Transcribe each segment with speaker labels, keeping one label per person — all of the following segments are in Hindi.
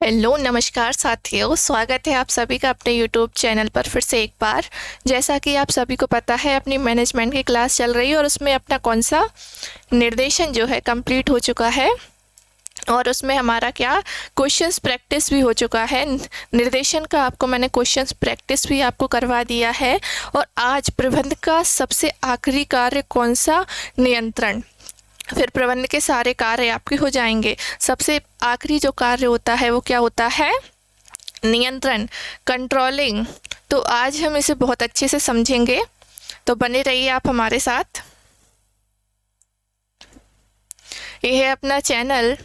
Speaker 1: हेलो नमस्कार साथियों, स्वागत है आप सभी का अपने यूट्यूब चैनल पर फिर से एक बार। जैसा कि आप सभी को पता है, अपनी मैनेजमेंट की क्लास चल रही है और उसमें अपना कौन सा निर्देशन जो है कंप्लीट हो चुका है और उसमें हमारा क्या क्वेश्चंस प्रैक्टिस भी हो चुका है। निर्देशन का आपको मैंने क्वेश्चंस प्रैक्टिस भी आपको करवा दिया है। और आज प्रबंध का सबसे आखिरी कार्य कौन सा? नियंत्रण। फिर प्रबंध के सारे कार्य आपके हो जाएंगे। सबसे आखिरी जो कार्य होता है वो क्या होता है? नियंत्रण, कंट्रोलिंग। तो आज हम इसे बहुत अच्छे से समझेंगे, तो बने रहिए आप हमारे साथ। यह है अपना चैनल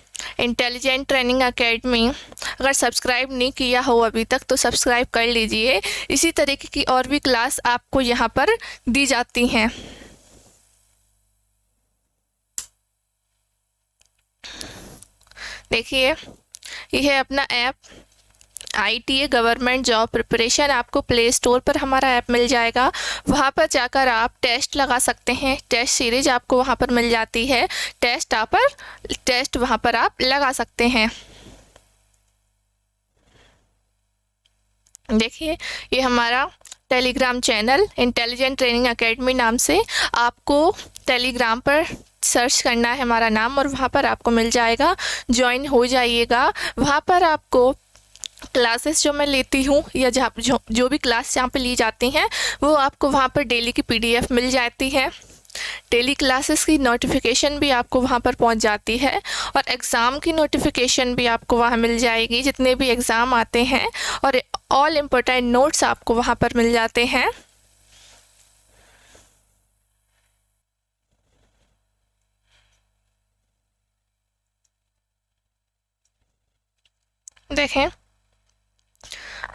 Speaker 1: इंटेलिजेंट ट्रेनिंग एकेडमी। अगर सब्सक्राइब नहीं किया हो अभी तक तो सब्सक्राइब कर लीजिए। इसी तरीके की और भी क्लास आपको यहाँ पर दी जाती हैं। देखिए, यह है अपना app ITA government job preparation. आपको प्ले स्टोर पर हमारा ऐप मिल जाएगा। वहाँ पर जाकर आप टेस्ट लगा सकते हैं। टेस्ट सीरीज आपको वहाँ पर मिल जाती है। टेस्ट वहाँ पर आप लगा सकते हैं। देखिए, ये हमारा Telegram channel intelligent training academy नाम से आपको टेलीग्राम पर सर्च करना है हमारा नाम और वहाँ पर आपको मिल जाएगा। ज्वाइन हो जाइएगा। वहाँ पर आपको क्लासेस जो मैं लेती हूँ या जो भी क्लास जहाँ पे ली जाती हैं वो आपको वहाँ पर डेली की PDF मिल जाती है। डेली क्लासेस की नोटिफिकेशन भी आपको वहाँ पर पहुँच जाती है और एग्ज़ाम की नोटिफिकेशन भी आपको वहाँ मिल जाएगी, जितने भी एग्ज़ाम आते हैं। और ऑल इम्पोर्टेंट नोट्स आपको वहाँ पर मिल जाते हैं। देखें,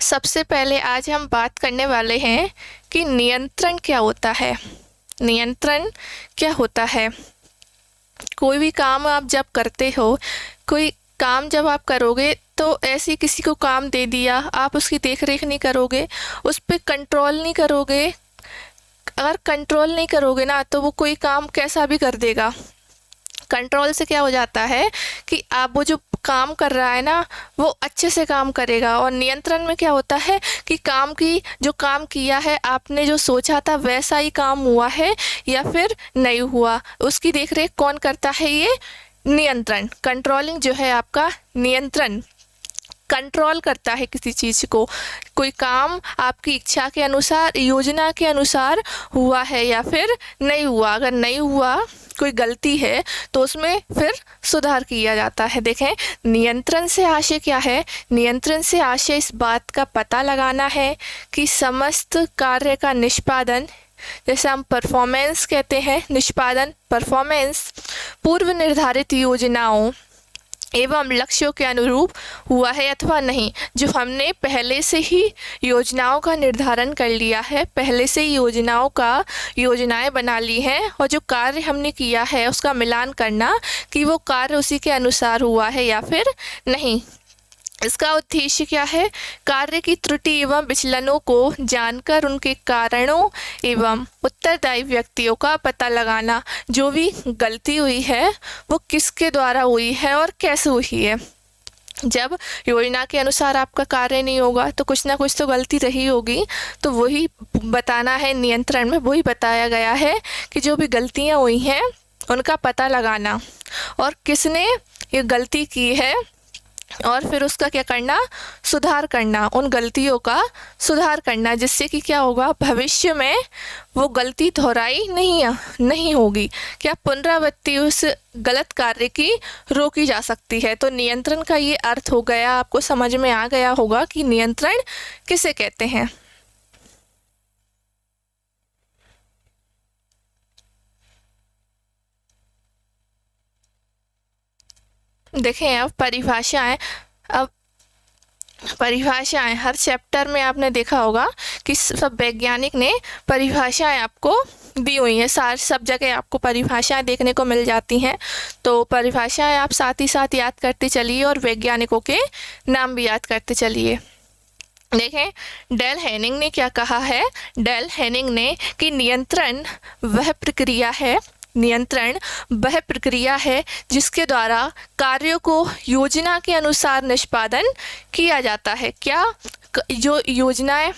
Speaker 1: सबसे पहले आज हम बात करने वाले हैं कि नियंत्रण क्या होता है। नियंत्रण क्या होता है? कोई भी काम आप जब करते हो, कोई काम जब आप करोगे तो ऐसे किसी को काम दे दिया, आप उसकी देख रेख नहीं करोगे, उस पर कंट्रोल नहीं करोगे। अगर कंट्रोल नहीं करोगे ना तो वो कोई काम कैसा भी कर देगा। कंट्रोल से क्या हो जाता है कि आप वो जो काम कर रहा है ना वो अच्छे से काम करेगा। और नियंत्रण में क्या होता है कि जो काम किया है आपने, जो सोचा था वैसा ही काम हुआ है या फिर नहीं हुआ, उसकी देखरेख कौन करता है? ये नियंत्रण। कंट्रोलिंग जो है आपका नियंत्रण कंट्रोल करता है किसी चीज़ को। कोई काम आपकी इच्छा के अनुसार, योजना के अनुसार हुआ है या फिर नहीं हुआ। अगर नहीं हुआ, कोई गलती है तो उसमें फिर सुधार किया जाता है। देखें, नियंत्रण से आशय क्या है? नियंत्रण से आशय इस बात का पता लगाना है कि समस्त कार्य का निष्पादन, जैसे हम परफॉर्मेंस कहते हैं, निष्पादन परफॉर्मेंस, पूर्व निर्धारित योजनाओं एवं लक्ष्यों के अनुरूप हुआ है अथवा नहीं। जो हमने पहले से ही योजनाओं का निर्धारण कर लिया है, पहले से ही योजनाएं बना ली हैं और जो कार्य हमने किया है उसका मिलान करना कि वो कार्य उसी के अनुसार हुआ है या फिर नहीं। इसका उद्देश्य क्या है? कार्य की त्रुटि एवं विचलनों को जानकर उनके कारणों एवं उत्तरदायी व्यक्तियों का पता लगाना। जो भी गलती हुई है वो किसके द्वारा हुई है और कैसे हुई है। जब योजना के अनुसार आपका कार्य नहीं होगा तो कुछ ना कुछ तो गलती रही होगी, तो वही बताना है। नियंत्रण में वही बताया गया है कि जो भी गलतियाँ हुई हैं उनका पता लगाना और किसने ये गलती की है और फिर उसका क्या करना? सुधार करना, उन गलतियों का सुधार करना, जिससे कि क्या होगा, भविष्य में वो गलती दोहराई नहीं होगी। क्या पुनरावृत्ति उस गलत कार्य की रोकी जा सकती है। तो नियंत्रण का ये अर्थ हो गया, आपको समझ में आ गया होगा कि नियंत्रण किसे कहते हैं। देखें, अब परिभाषाएं हर चैप्टर में आपने देखा होगा कि सब वैज्ञानिक ने परिभाषाएं आपको दी हुई हैं। सब जगह आपको परिभाषाएं देखने को मिल जाती हैं। तो परिभाषाएं आप साथ ही साथ याद करते चलिए और वैज्ञानिकों के नाम भी याद करते चलिए। देखें, डेल हेनिंग ने क्या कहा है? डेल हेनिंग ने कि नियंत्रण वह प्रक्रिया है नियंत्रण वह प्रक्रिया है जिसके द्वारा कार्यों को योजना के अनुसार निष्पादन किया जाता है। क्या जो योजनाएं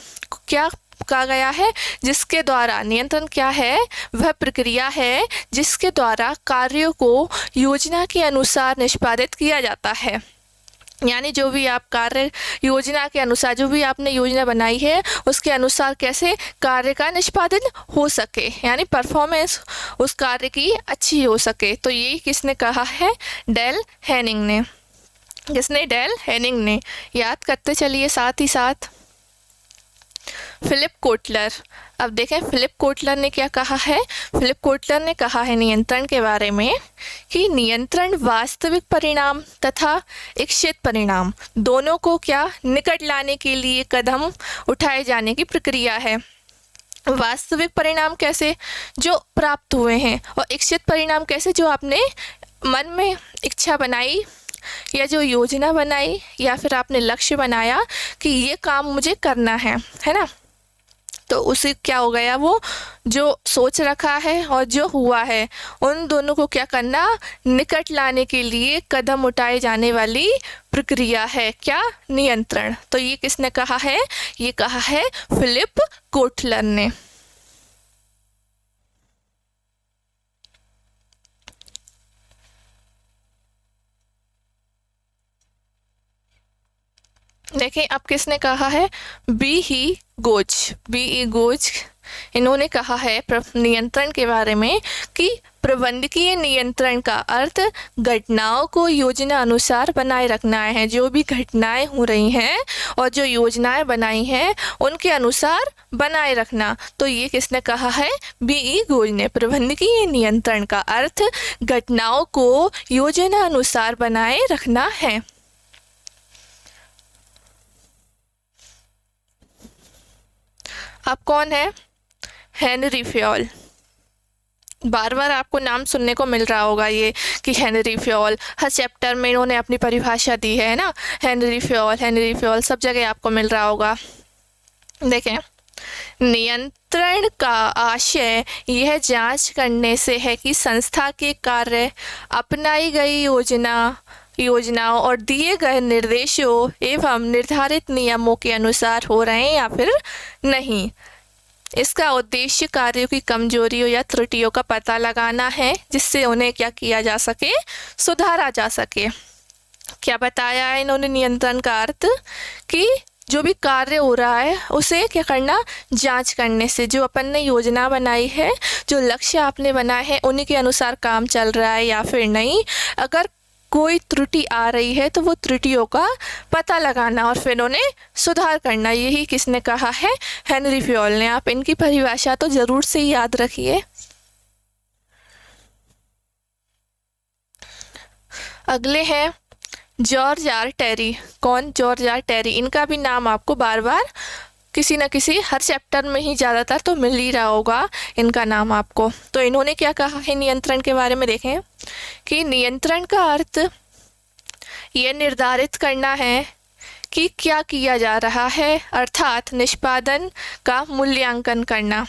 Speaker 1: क्या कहा गया है, जिसके द्वारा नियंत्रण क्या है, वह प्रक्रिया है जिसके द्वारा कार्यों को योजना के अनुसार निष्पादित किया जाता है। यानी जो भी आप कार्य योजना के अनुसार, जो भी आपने योजना बनाई है उसके अनुसार कैसे कार्य का निष्पादन हो सके, यानी परफॉर्मेंस उस कार्य की अच्छी हो सके। तो ये किसने कहा है? डेल हेनिंग ने। किसने? डेल हेनिंग ने। याद करते चलिए साथ ही साथ। Philip Kotler. अब देखें फिलिप कोटलर ने क्या कहा है। फिलिप कोटलर ने कहा है नियंत्रण के बारे में कि नियंत्रण वास्तविक परिणाम तथा इच्छित परिणाम दोनों को क्या निकट लाने के लिए कदम उठाए जाने की प्रक्रिया है। वास्तविक परिणाम कैसे? जो प्राप्त हुए हैं, और इच्छित परिणाम कैसे? जो आपने मन में इच्छा बनाई या जो योजना बनाई या फिर आपने लक्ष्य बनाया कि ये काम मुझे करना है ना, तो उसे क्या हो गया, वो जो सोच रखा है और जो हुआ है उन दोनों को क्या करना, निकट लाने के लिए कदम उठाए जाने वाली प्रक्रिया है क्या? नियंत्रण। तो ये किसने कहा है? ये कहा है फिलिप कोटलर ने। देखें अब किसने कहा है? बी ई गोज इन्होंने कहा है नियंत्रण के बारे में कि प्रबंधकीय नियंत्रण का अर्थ घटनाओं को योजना अनुसार बनाए रखना है। जो भी घटनाएं हो रही हैं और जो योजनाएं बनाई हैं उनके अनुसार बनाए रखना। तो ये किसने कहा है? बी ई गोज ने। प्रबंधकीय नियंत्रण का अर्थ घटनाओं को योजना अनुसार बनाए रखना है। अब कौन है? Henry Fayol. बार बार आपको नाम सुनने को मिल रहा होगा ये कि हेनरी फ्योल, हर चैप्टर में इन्होंने अपनी परिभाषा दी है ना। हेनरी फ्योल सब जगह आपको मिल रहा होगा। देखें, नियंत्रण का आशय यह जांच करने से है कि संस्था के कार्य अपनाई गई योजनाओं और दिए गए निर्देशों एवं निर्धारित नियमों के अनुसार हो रहे हैं या फिर नहीं। इसका उद्देश्य कार्यों की कमजोरियों या त्रुटियों का पता लगाना है जिससे उन्हें क्या किया जा सके, सुधारा जा सके। क्या बताया है इन्होंने नियंत्रण का अर्थ? कि जो भी कार्य हो रहा है उसे क्या करना, जांच करने से। जो अपन ने योजना बनाई है, जो लक्ष्य आपने बनाए हैं उन्हीं के अनुसार काम चल रहा है या फिर नहीं। अगर कोई त्रुटि आ रही है तो वो त्रुटियों का पता लगाना और फिर उन्हें सुधार करना। यही किसने कहा है? हेनरी फ्योल ने। आप इनकी परिभाषा तो जरूर से याद रखिए। अगले हैं जॉर्ज आर टेरी। कौन? George R Terry. इनका भी नाम आपको बार बार किसी न किसी हर चैप्टर में ही ज़्यादातर तो मिल ही रहा होगा इनका नाम आपको। तो इन्होंने क्या कहा है नियंत्रण के बारे में? देखें कि नियंत्रण का अर्थ यह निर्धारित करना है कि क्या किया जा रहा है, अर्थात निष्पादन का मूल्यांकन करना।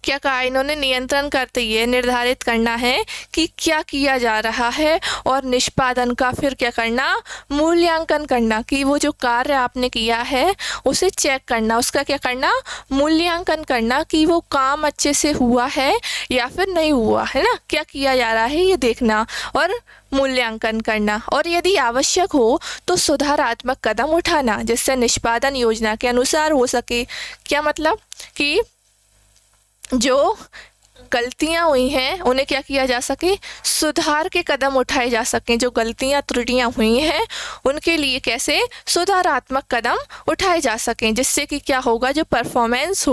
Speaker 1: क्या कहा इन्होंने? नियंत्रण करते ये निर्धारित करना है कि क्या किया जा रहा है और निष्पादन का फिर क्या करना, मूल्यांकन करना। कि वो जो कार्य आपने किया है उसे चेक करना, उसका क्या करना, मूल्यांकन करना कि वो काम अच्छे से हुआ है या फिर नहीं हुआ है ना। क्या किया जा रहा है ये देखना और मूल्यांकन करना, और यदि आवश्यक हो तो सुधारात्मक कदम उठाना जिससे निष्पादन योजना के अनुसार हो सके। क्या मतलब? कि जो गलतियां हुई हैं उन्हें क्या किया जा सके, सुधार के कदम उठाए जा सकें। जो गलतियां त्रुटियां हुई हैं उनके लिए कैसे सुधारात्मक कदम उठाए जा सकें, जिससे कि क्या होगा, जो परफॉर्मेंस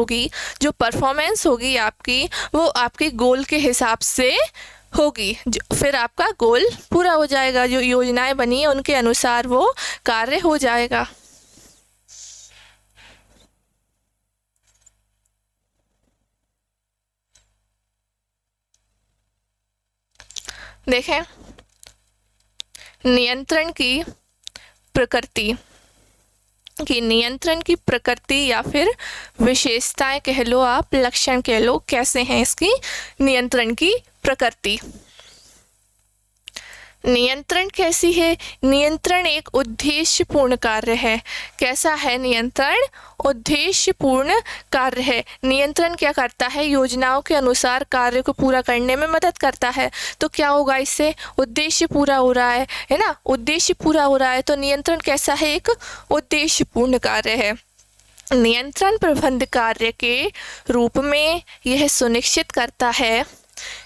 Speaker 1: होगी आपकी, वो आपके गोल के हिसाब से होगी। फिर आपका गोल पूरा हो जाएगा। जो योजनाएं बनी है उनके अनुसार वो कार्य हो जाएगा। देखें नियंत्रण की प्रकृति। कि नियंत्रण की प्रकृति या फिर विशेषताएं कह लो, आप लक्षण कह लो, कैसे हैं इसकी नियंत्रण की प्रकृति। नियंत्रण कैसी है? नियंत्रण एक उद्देश्यपूर्ण कार्य है। कैसा है नियंत्रण? उद्देश्यपूर्ण कार्य है। नियंत्रण क्या करता है? योजनाओं के अनुसार कार्य को पूरा करने में मदद करता है। तो क्या होगा इससे? उद्देश्य पूरा हो रहा है ना? उद्देश्य पूरा हो रहा है तो नियंत्रण कैसा है? एक उद्देश्यपूर्ण कार्य है। नियंत्रण प्रबंध कार्य के रूप में यह सुनिश्चित करता है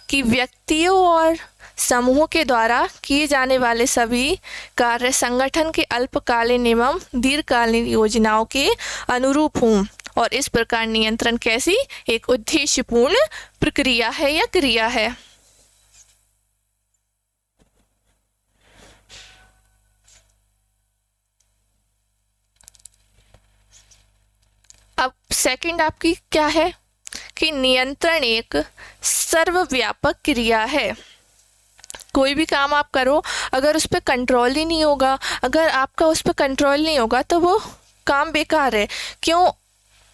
Speaker 1: कि व्यक्तियों और समूह के द्वारा किए जाने वाले सभी कार्य संगठन के अल्पकालीन एवं दीर्घकालीन योजनाओं के अनुरूप हों। और इस प्रकार नियंत्रण कैसी? एक उद्देश्यपूर्ण प्रक्रिया है या क्रिया है। अब सेकंड आपकी क्या है कि नियंत्रण एक सर्वव्यापक क्रिया है। कोई भी काम आप करो, अगर उस पर कंट्रोल ही नहीं होगा, अगर आपका उस पर कंट्रोल नहीं होगा तो वो काम बेकार है। क्यों?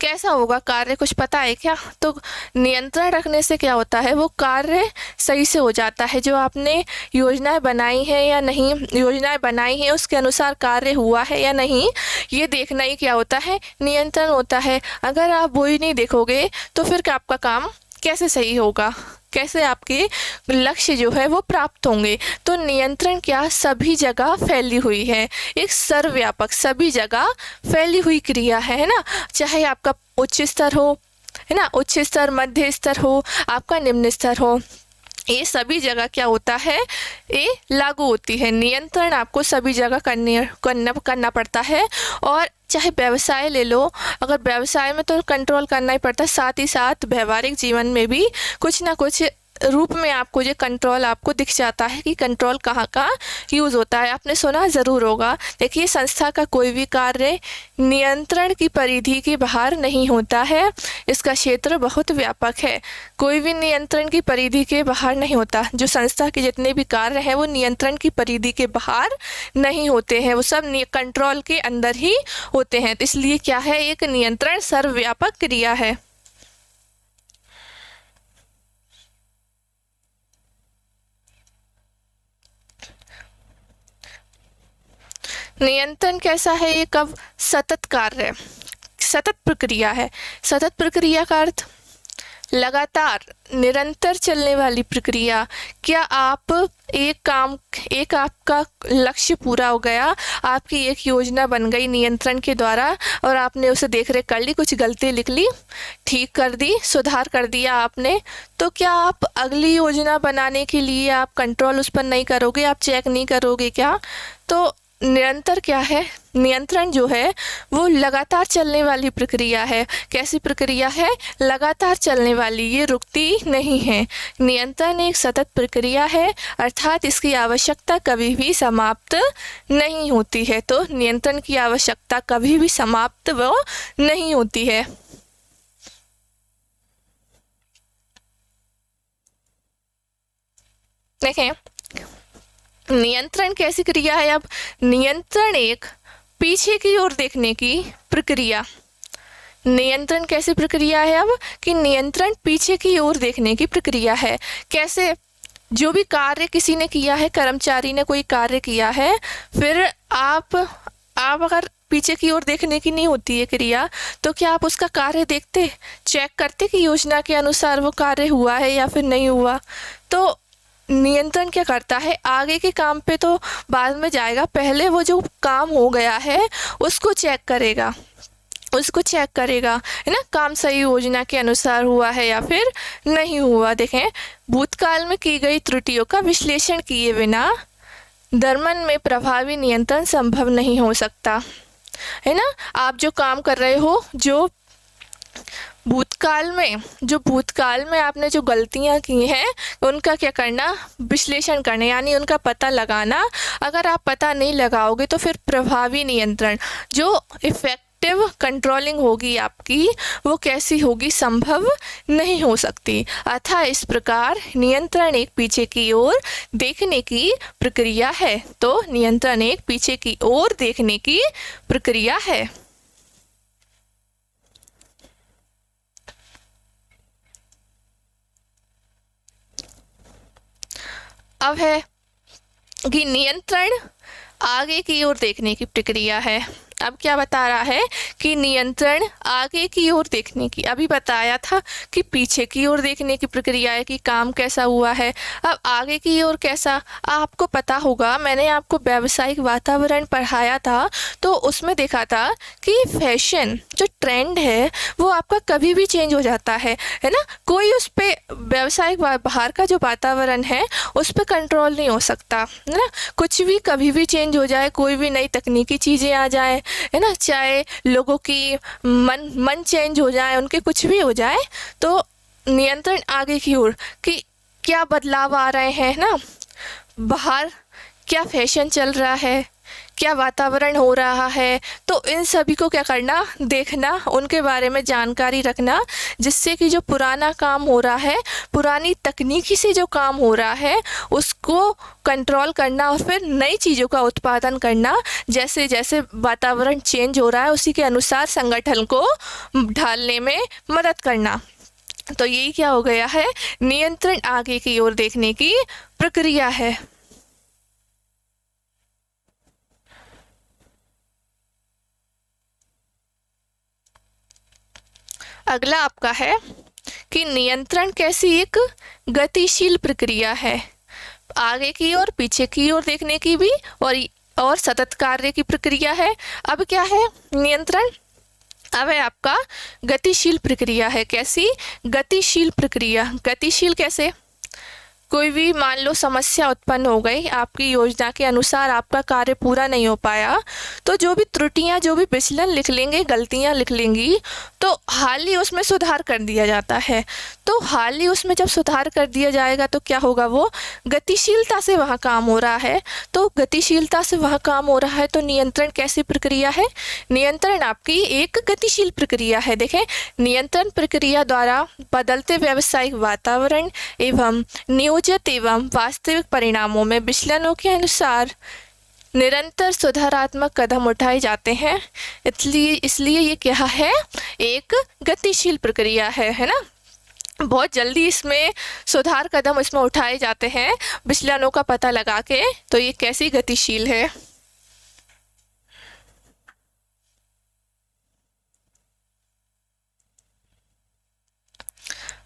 Speaker 1: कैसा होगा कार्य, कुछ पता है क्या? तो नियंत्रण रखने से क्या होता है, वो कार्य सही से हो जाता है। जो आपने योजनाएं बनाई हैं या नहीं, योजनाएं बनाई हैं उसके अनुसार कार्य हुआ है या नहीं, ये देखना ही क्या होता है? नियंत्रण होता है। अगर आप वो ही नहीं देखोगे तो फिर आपका काम कैसे सही होगा, कैसे आपके लक्ष्य जो है वो प्राप्त होंगे। तो नियंत्रण क्या? सभी जगह फैली हुई है, एक सर्वव्यापक सभी जगह फैली हुई क्रिया है ना? चाहे आपका उच्च स्तर हो, है ना, उच्च स्तर, मध्य स्तर हो, आपका निम्न स्तर हो, ये सभी जगह क्या होता है? ये लागू होती है। नियंत्रण आपको सभी जगह करना पड़ता है। और चाहे व्यवसाय ले लो, अगर व्यवसाय में तो कंट्रोल करना ही पड़ता है, साथ ही साथ व्यवहारिक जीवन में भी कुछ ना कुछ रूप में आपको ये कंट्रोल आपको दिख जाता है कि कंट्रोल कहाँ का यूज़ होता है। आपने सुना ज़रूर होगा। देखिए, संस्था का कोई भी कार्य नियंत्रण की परिधि के बाहर नहीं होता है, इसका क्षेत्र बहुत व्यापक है। कोई भी नियंत्रण की परिधि के बाहर नहीं होता। जो संस्था के जितने भी कार्य हैं वो नियंत्रण की परिधि के बाहर नहीं होते हैं, वो सब कंट्रोल के अंदर ही होते हैं। तो इसलिए क्या है? एक नियंत्रण सर्वव्यापक क्रिया है। नियंत्रण कैसा है? ये कब? सतत कार्य, सतत प्रक्रिया है। सतत प्रक्रिया का अर्थ लगातार निरंतर चलने वाली प्रक्रिया। क्या आप एक आपका लक्ष्य पूरा हो गया, आपकी एक योजना बन गई नियंत्रण के द्वारा और आपने उसे देख रेख कर ली, कुछ गलती लिख ली, ठीक कर दी, सुधार कर दिया आपने, तो क्या आप अगली योजना बनाने के लिए आप कंट्रोल उस पर नहीं करोगे, आप चेक नहीं करोगे क्या? तो निरंतर क्या है? नियंत्रण जो है वो लगातार चलने वाली प्रक्रिया है। कैसी प्रक्रिया है? लगातार चलने वाली, ये रुकती नहीं है। नियंत्रण एक सतत प्रक्रिया है, अर्थात इसकी आवश्यकता कभी भी समाप्त नहीं होती है। तो नियंत्रण की आवश्यकता कभी भी समाप्त वो नहीं होती है। देखें, नियंत्रण कैसी क्रिया है? अब नियंत्रण एक पीछे की ओर देखने की प्रक्रिया। नियंत्रण कैसी प्रक्रिया है? अब कि नियंत्रण पीछे की ओर देखने की प्रक्रिया है। कैसे? जो भी कार्य किसी ने किया है, कर्मचारी ने कोई कार्य किया है, फिर आप अगर पीछे की ओर देखने की नहीं होती है क्रिया, तो क्या आप उसका कार्य देखते, चेक करते कि योजना के अनुसार वो कार्य हुआ है या फिर नहीं हुआ? तो नियंत्रण क्या करता है? आगे के काम पे तो बाद में जाएगा, पहले वो जो काम हो गया है उसको चेक करेगा, है ना, काम सही योजना के अनुसार हुआ है या फिर नहीं हुआ। देखें, भूतकाल में की गई त्रुटियों का विश्लेषण किए बिना दर्मन में प्रभावी नियंत्रण संभव नहीं हो सकता, है ना। आप जो काम कर रहे हो, जो भूतकाल में आपने जो गलतियां की हैं उनका क्या करना? विश्लेषण करना, यानी उनका पता लगाना। अगर आप पता नहीं लगाओगे तो फिर प्रभावी नियंत्रण, जो इफेक्टिव कंट्रोलिंग होगी आपकी, वो कैसी होगी? संभव नहीं हो सकती। अतः इस प्रकार नियंत्रण एक पीछे की ओर देखने की प्रक्रिया है। तो नियंत्रण एक पीछे की ओर देखने की प्रक्रिया है। अब है कि नियंत्रण आगे की ओर देखने की प्रक्रिया है। अब क्या बता रहा है कि नियंत्रण आगे की ओर देखने की, अभी बताया था कि पीछे की ओर देखने की प्रक्रिया है कि काम कैसा हुआ है। अब आगे की ओर कैसा, आपको पता होगा मैंने आपको व्यावसायिक वातावरण पढ़ाया था, तो उसमें देखा था कि फैशन जो ट्रेंड है वो आपका कभी भी चेंज हो जाता है ना। कोई उस पर व्यावसायिक बाहर का जो वातावरण है उस पर कंट्रोल नहीं हो सकता है ना। कुछ भी कभी भी चेंज हो जाए, कोई भी नई तकनीकी चीज़ें आ जाए है ना, चाहे लोगों की मन चेंज हो जाए, उनके कुछ भी हो जाए, तो नियंत्रण आगे की ओर कि क्या बदलाव आ रहे हैं ना, बाहर क्या फैशन चल रहा है, क्या वातावरण हो रहा है, तो इन सभी को क्या करना, देखना, उनके बारे में जानकारी रखना, जिससे कि जो पुराना काम हो रहा है, पुरानी तकनीकी से जो काम हो रहा है उसको कंट्रोल करना और फिर नई चीज़ों का उत्पादन करना। जैसे जैसे वातावरण चेंज हो रहा है उसी के अनुसार संगठन को ढालने में मदद करना। तो यही क्या हो गया है, नियंत्रण आगे की ओर देखने की प्रक्रिया है। अगला आपका है कि नियंत्रण कैसी एक गतिशील प्रक्रिया है, आगे की ओर पीछे की ओर देखने की भी और सतत कार्य की प्रक्रिया है। अब क्या है नियंत्रण, अब है आपका गतिशील प्रक्रिया है। कैसी, गतिशील प्रक्रिया। गतिशील कैसे, कोई भी मान लो समस्या उत्पन्न हो गई, आपकी योजना के अनुसार आपका कार्य पूरा नहीं हो पाया, तो जो भी त्रुटियां, जो भी विचलन लिख लेंगे, गलतियां लिख लेंगी, तो हाल ही उसमें सुधार कर दिया जाता है। तो हाल ही उसमें जब सुधार कर दिया जाएगा तो क्या होगा, वो गतिशीलता से वहाँ काम हो रहा है। तो गतिशीलता से वहाँ काम हो रहा है, तो नियंत्रण कैसी प्रक्रिया है, नियंत्रण आपकी एक गतिशील प्रक्रिया है। देखें, नियंत्रण प्रक्रिया द्वारा बदलते व्यावसायिक वातावरण एवं नियोजित एवं वास्तविक परिणामों में विचलनों के अनुसार निरंतर सुधारात्मक कदम उठाए जाते हैं। इसलिए ये क्या है, एक गतिशील प्रक्रिया है ना। बहुत जल्दी इसमें सुधार कदम इसमें उठाए जाते हैं विचलनों का पता लगा के। तो ये कैसी गतिशील है।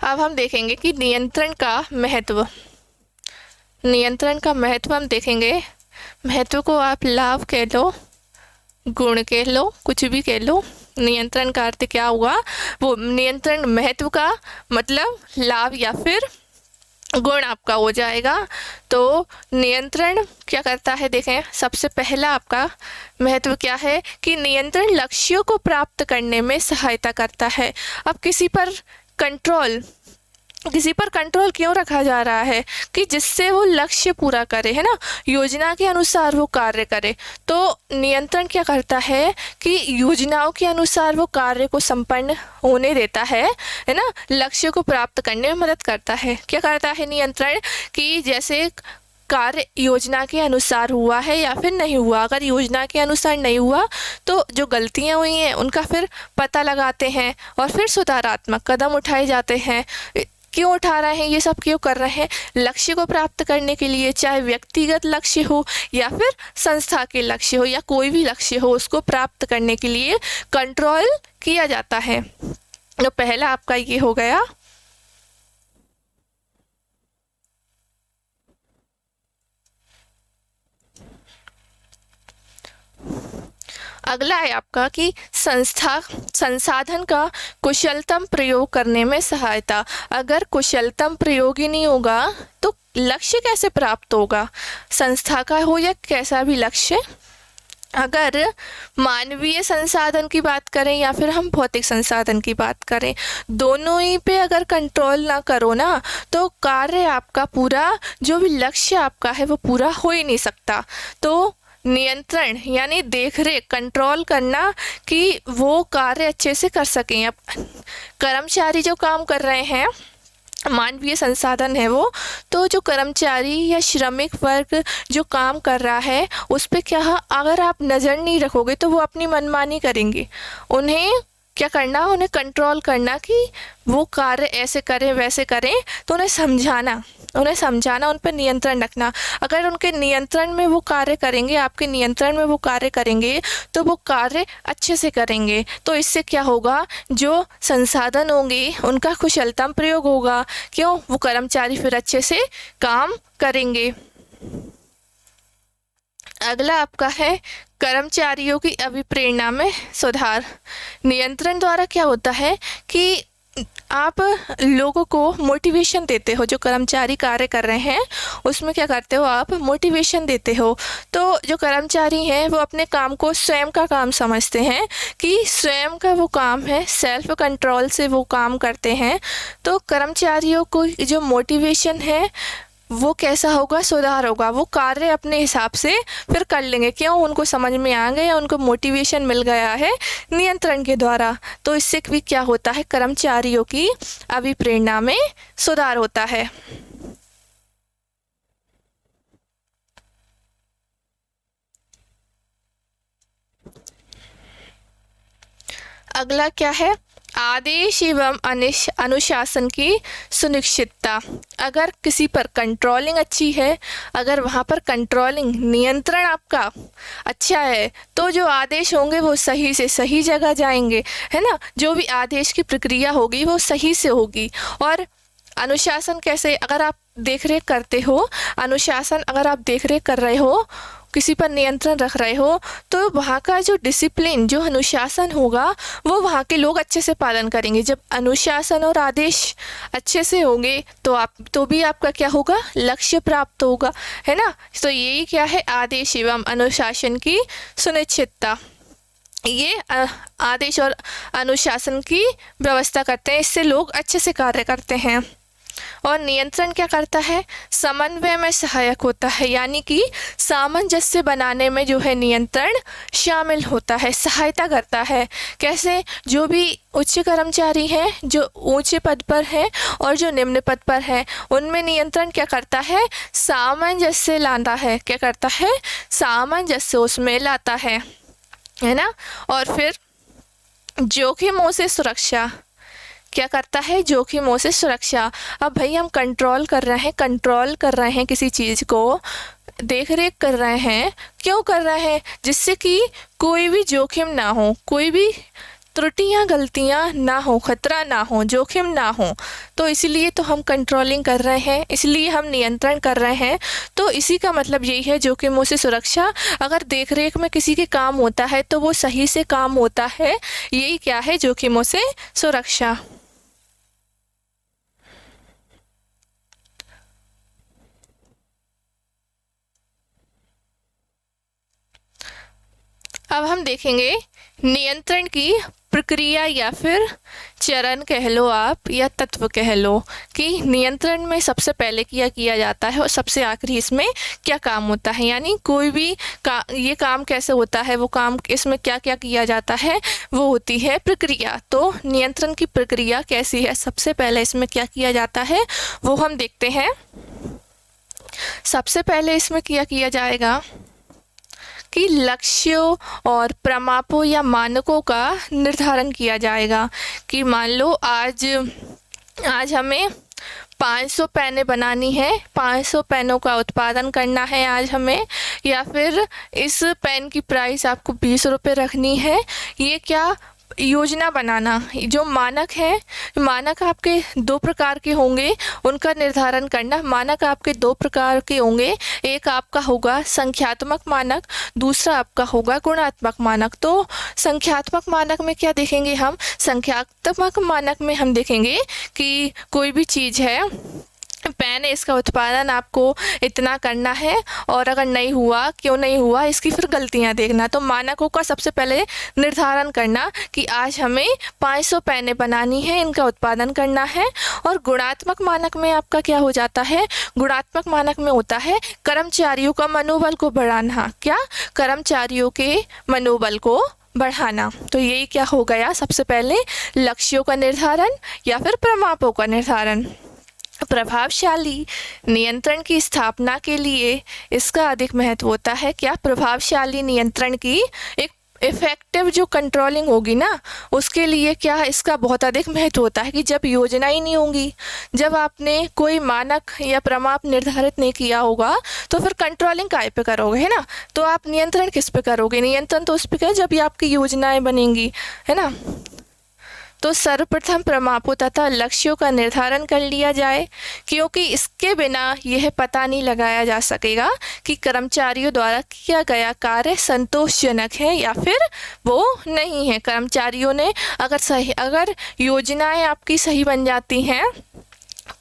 Speaker 1: अब हम देखेंगे कि नियंत्रण का महत्व। नियंत्रण का महत्व हम देखेंगे। महत्व को आप लाभ कह लो, गुण कह लो, कुछ भी कह लो। नियंत्रण का अर्थ क्या हुआ, वो नियंत्रण महत्व का मतलब लाभ या फिर गुण आपका हो जाएगा। तो नियंत्रण क्या करता है, देखें सबसे पहला आपका महत्व क्या है कि नियंत्रण लक्ष्यों को प्राप्त करने में सहायता करता है। अब किसी पर कंट्रोल क्यों रखा जा रहा है, कि जिससे वो लक्ष्य पूरा करे, है ना, योजना के अनुसार वो कार्य करे। तो नियंत्रण क्या करता है कि योजनाओं के अनुसार वो कार्य को संपन्न होने देता है ना, लक्ष्य को प्राप्त करने में मदद करता है। क्या करता है नियंत्रण, कि जैसे कार्य योजना के अनुसार हुआ है या फिर नहीं हुआ, अगर योजना के अनुसार नहीं हुआ तो जो गलतियां हुई हैं उनका फिर पता लगाते हैं और फिर सुधारात्मक कदम उठाए जाते हैं। क्यों उठा रहे हैं, ये सब क्यों कर रहे हैं, लक्ष्य को प्राप्त करने के लिए, चाहे व्यक्तिगत लक्ष्य हो या फिर संस्था के लक्ष्य हो या कोई भी लक्ष्य हो, उसको प्राप्त करने के लिए कंट्रोल किया जाता है। तो पहला आपका ये हो गया। अगला है आपका कि संसाधन का कुशलतम प्रयोग करने में सहायता। अगर कुशलतम प्रयोग ही नहीं होगा तो लक्ष्य कैसे प्राप्त होगा, संस्था का हो या कैसा भी लक्ष्य। अगर मानवीय संसाधन की बात करें या फिर हम भौतिक संसाधन की बात करें, दोनों ही पे अगर कंट्रोल ना करो ना, तो कार्य आपका पूरा, जो भी लक्ष्य आपका है वो पूरा हो ही नहीं सकता। तो नियंत्रण यानी देख रेख, कंट्रोल करना कि वो कार्य अच्छे से कर सकें। अब कर्मचारी जो काम कर रहे हैं, मानवीय संसाधन है वो, तो जो कर्मचारी या श्रमिक वर्ग जो काम कर रहा है उस पे क्या, अगर आप नज़र नहीं रखोगे तो वो अपनी मनमानी करेंगे। उन्हें क्या करना, उन्हें कंट्रोल करना कि वो कार्य ऐसे करें वैसे करें, तो उन्हें समझाना, उन पर नियंत्रण रखना। अगर उनके नियंत्रण में वो कार्य करेंगे, आपके नियंत्रण में वो कार्य करेंगे, तो वो कार्य अच्छे से करेंगे। तो इससे क्या होगा, जो संसाधन होंगे उनका कुशलतम प्रयोग होगा। क्यों, वो कर्मचारी फिर अच्छे से काम करेंगे। अगला आपका है कर्मचारियों की अभिप्रेरणा में सुधार। नियंत्रण द्वारा क्या होता है कि आप लोगों को मोटिवेशन देते हो, जो कर्मचारी कार्य कर रहे हैं उसमें क्या करते हो, आप मोटिवेशन देते हो। तो जो कर्मचारी हैं वो अपने काम को स्वयं का काम समझते हैं कि स्वयं का वो काम है, सेल्फ कंट्रोल से वो काम करते हैं। तो कर्मचारियों को जो मोटिवेशन है वो कैसा होगा, सुधार होगा। वो कार्य अपने हिसाब से फिर कर लेंगे। क्यों, उनको समझ में आ गया, उनको मोटिवेशन मिल गया है नियंत्रण के द्वारा। तो इससे भी क्या होता है, कर्मचारियों की अभिप्रेरणा में सुधार होता है। अगला क्या है, आदेश एवं अनुशासन की सुनिश्चितता। अगर किसी पर कंट्रोलिंग अच्छी है, अगर वहाँ पर कंट्रोलिंग नियंत्रण आपका अच्छा है, तो जो आदेश होंगे वो सही से सही जगह जाएंगे, है ना। जो भी आदेश की प्रक्रिया होगी वो सही से होगी। और अनुशासन कैसे, अगर आप देखरेख करते हो, अनुशासन अगर आप देखरेख कर रहे हो, किसी पर नियंत्रण रख रहे हो, तो वहाँ का जो डिसिप्लिन, जो अनुशासन होगा वो वहाँ के लोग अच्छे से पालन करेंगे। जब अनुशासन और आदेश अच्छे से होंगे तो भी आपका क्या होगा, लक्ष्य प्राप्त होगा, है ना। तो यही क्या है, आदेश एवं अनुशासन की सुनिश्चितता। ये आदेश और अनुशासन की व्यवस्था करते हैं, इससे लोग अच्छे से कार्य करते हैं। और नियंत्रण क्या करता है, समन्वय में सहायक होता है, यानी कि सामंजस्य बनाने में जो है नियंत्रण शामिल होता है, सहायता करता है। कैसे, जो भी उच्च कर्मचारी हैं, जो ऊंचे पद पर हैं और जो निम्न पद पर हैं, उनमें नियंत्रण क्या करता है, सामंजस्य लाता है। क्या करता है, सामंजस्य उसमें लाता है ना। और फिर जोखिमों से सुरक्षा, क्या करता है, जोखिमों से सुरक्षा। अब भाई हम कंट्रोल कर रहे हैं किसी चीज़ को, देख रेख कर रहे हैं, क्यों कर रहे हैं, जिससे कि कोई भी जोखिम ना हो, कोई भी त्रुटियां गलतियां ना हो, खतरा ना हो, जोखिम ना हो। तो इसलिए तो हम कंट्रोलिंग कर रहे हैं, इसलिए हम नियंत्रण कर रहे हैं। तो इसी का मतलब यही है, जोखिमों से सुरक्षा। अगर देख रेख में किसी के काम होता है तो वो सही से काम होता है, यही क्या है, जोखिमों से सुरक्षा। अब हम देखेंगे नियंत्रण की प्रक्रिया या फिर चरण कह लो आप, या तत्व कह लो, कि नियंत्रण में सबसे पहले क्या किया जाता है और सबसे आखिरी इसमें क्या काम होता है। यानी कोई भी ये काम कैसे होता है, वो काम इसमें क्या क्या किया जाता है, वो होती है प्रक्रिया। तो नियंत्रण की प्रक्रिया कैसी है, सबसे पहले इसमें क्या किया जाता है वो हम देखते हैं। सबसे पहले इसमें क्या किया जाएगा कि लक्ष्यों और प्रमापों या मानकों का निर्धारण किया जाएगा। कि मान लो आज हमें 500 पेनें बनानी है, 500 पेनों का उत्पादन करना है आज हमें, या फिर इस पेन की प्राइस आपको 20 रुपये रखनी है। ये क्या योजना बनाना, जो मानक है, मानक आपके 2 प्रकार के होंगे, उनका निर्धारण करना। मानक आपके 2 प्रकार के होंगे, एक आपका होगा संख्यात्मक मानक, दूसरा आपका होगा गुणात्मक मानक। तो संख्यात्मक मानक में क्या देखेंगे हम, संख्यात्मक मानक में हम देखेंगे कि कोई भी चीज़ है, पेन है, इसका उत्पादन आपको इतना करना है, और अगर नहीं हुआ, क्यों नहीं हुआ, इसकी फिर गलतियां देखना। तो मानकों का सबसे पहले निर्धारण करना कि आज हमें 500 पेनें बनानी है, इनका उत्पादन करना है। और गुणात्मक मानक में आपका क्या हो जाता है, गुणात्मक मानक में होता है कर्मचारियों का मनोबल को बढ़ाना। क्या, कर्मचारियों के मनोबल को बढ़ाना। तो यही क्या हो गया, सबसे पहले लक्ष्यों का निर्धारण या फिर प्रमापों का निर्धारण। प्रभावशाली नियंत्रण की स्थापना के लिए इसका अधिक महत्व होता है। क्या, प्रभावशाली नियंत्रण की एक इफेक्टिव जो कंट्रोलिंग होगी ना, उसके लिए क्या इसका बहुत अधिक महत्व होता है कि जब योजना ही नहीं होगी, जब आपने कोई मानक या प्रमाप निर्धारित नहीं किया होगा, तो फिर कंट्रोलिंग काय पे करोगे, है ना। तो आप नियंत्रण किस पे करोगे? नियंत्रण तो उस पे करें जब ये आपकी योजनाएं बनेंगी, है ना। तो सर्वप्रथम प्रमापों तथा लक्ष्यों का निर्धारण कर लिया जाए, क्योंकि इसके बिना यह पता नहीं लगाया जा सकेगा कि कर्मचारियों द्वारा किया गया कार्य संतोषजनक है या फिर वो नहीं है। कर्मचारियों ने अगर योजनाएं आपकी सही बन जाती हैं,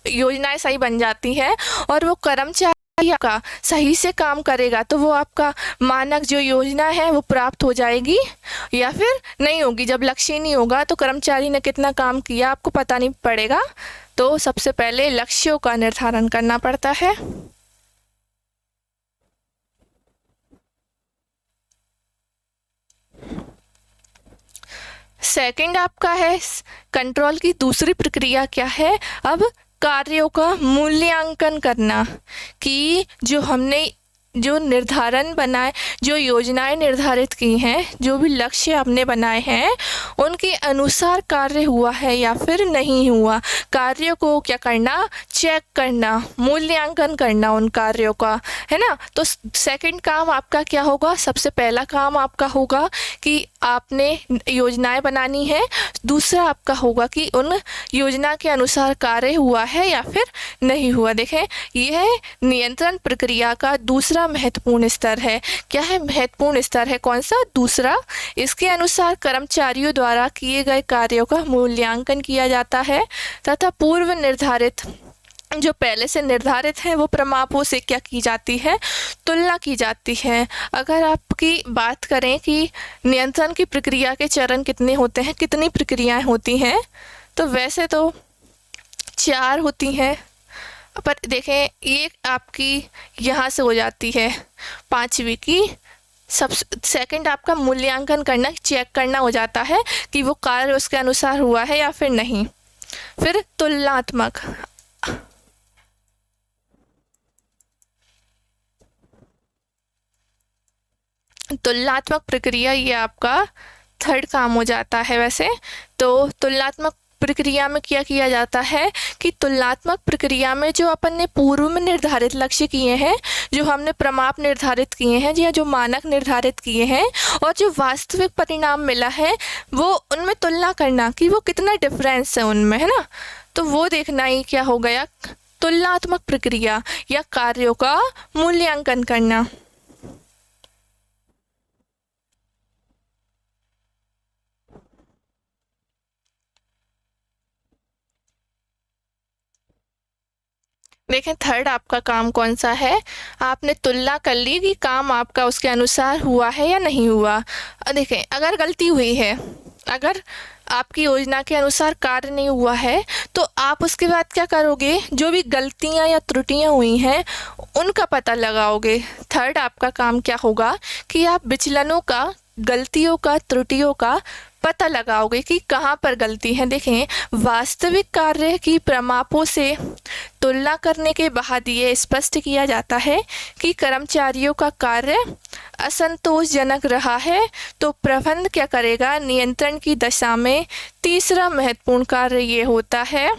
Speaker 1: योजनाएं सही बन जाती हैं और वो कर्मचारी आपका सही से काम करेगा, तो वो आपका मानक जो योजना है वो प्राप्त हो जाएगी या फिर नहीं होगी। जब लक्ष्य नहीं होगा तो कर्मचारी ने कितना काम किया आपको पता नहीं पड़ेगा। तो सबसे पहले लक्ष्यों का निर्धारण करना पड़ता है। सेकंड आपका है कंट्रोल की दूसरी प्रक्रिया क्या है, अब कार्यों का मूल्यांकन करना, कि जो हमने जो निर्धारण बनाए, जो योजनाएं निर्धारित की हैं, जो भी लक्ष्य हमने बनाए हैं, उनके अनुसार कार्य हुआ है या फिर नहीं हुआ। कार्यों को क्या करना? चेक करना, मूल्यांकन करना उन कार्यों का, है ना। तो सेकंड काम आपका क्या होगा? सबसे पहला काम आपका होगा कि आपने योजनाएं बनानी है, दूसरा आपका होगा कि उन योजना के अनुसार कार्य हुआ है या फिर नहीं हुआ। देखें, यह नियंत्रण प्रक्रिया का दूसरा महत्वपूर्ण स्तर है। क्या है महत्वपूर्ण स्तर? है कौन सा? दूसरा। इसके अनुसार कर्मचारियों द्वारा किए गए कार्यों का मूल्यांकन किया जाता है तथा पूर्व निर्धारित, जो पहले से निर्धारित है, वो प्रमापों से क्या की जाती है? तुलना की जाती है। अगर आपकी बात करें कि नियंत्रण की प्रक्रिया के चरण कितने होते हैं, कितनी प्रक्रियाएं होती हैं, तो वैसे तो 4 होती हैं, पर देखें ये आपकी यहाँ से हो जाती है 5वीं की। सब सेकंड आपका मूल्यांकन करना, चेक करना हो जाता है कि वो कार्य उसके अनुसार हुआ है या फिर नहीं। फिर तुलनात्मक, तुलनात्मक प्रक्रिया, ये आपका थर्ड काम हो जाता है। वैसे तो तुलनात्मक प्रक्रिया में क्या किया जाता है कि तुलनात्मक प्रक्रिया में जो अपन ने पूर्व में निर्धारित लक्ष्य किए हैं, जो हमने प्रमाप निर्धारित किए हैं या जो मानक निर्धारित किए हैं, और जो वास्तविक परिणाम मिला है, वो उनमें तुलना करना कि वो कितना डिफरेंस है उनमें, है ना। तो वो देखना ही क्या हो गया? तुलनात्मक प्रक्रिया या कार्यों का मूल्यांकन करना। देखें थर्ड आपका काम कौन सा है? आपने तुलना कर ली कि काम आपका उसके अनुसार हुआ है या नहीं हुआ। देखें अगर गलती हुई है, अगर आपकी योजना के अनुसार कार्य नहीं हुआ है, तो आप उसके बाद क्या करोगे? जो भी गलतियां या त्रुटियां हुई हैं उनका पता लगाओगे। थर्ड आपका काम क्या होगा कि आप विचलनों का, गलतियों का, त्रुटियों का पता लगाओगे कि कहाँ पर गलती है। देखें वास्तविक कार्य की प्रमापों से तुलना करने के बाद ये स्पष्ट किया जाता है कि कर्मचारियों का कार्य असंतोषजनक रहा है, तो प्रबंधन क्या करेगा? नियंत्रण की दशा में तीसरा महत्वपूर्ण कार्य ये होता है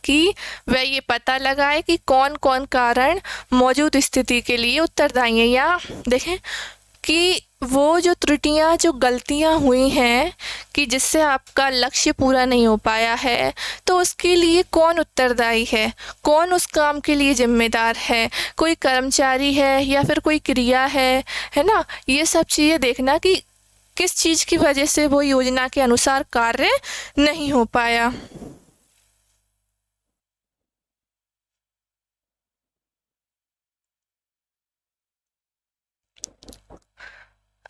Speaker 1: कि वह ये पता लगाए कि कौन कौन कारण मौजूद स्थिति के लिए उत्तरदायी है। या देखें कि वो जो त्रुटियां, जो गलतियां हुई हैं कि जिससे आपका लक्ष्य पूरा नहीं हो पाया है, तो उसके लिए कौन उत्तरदायी है, कौन उस काम के लिए जिम्मेदार है, कोई कर्मचारी है या फिर कोई क्रिया है ना। ये सब चीज़ें देखना कि किस चीज़ की वजह से वो योजना के अनुसार कार्य नहीं हो पाया।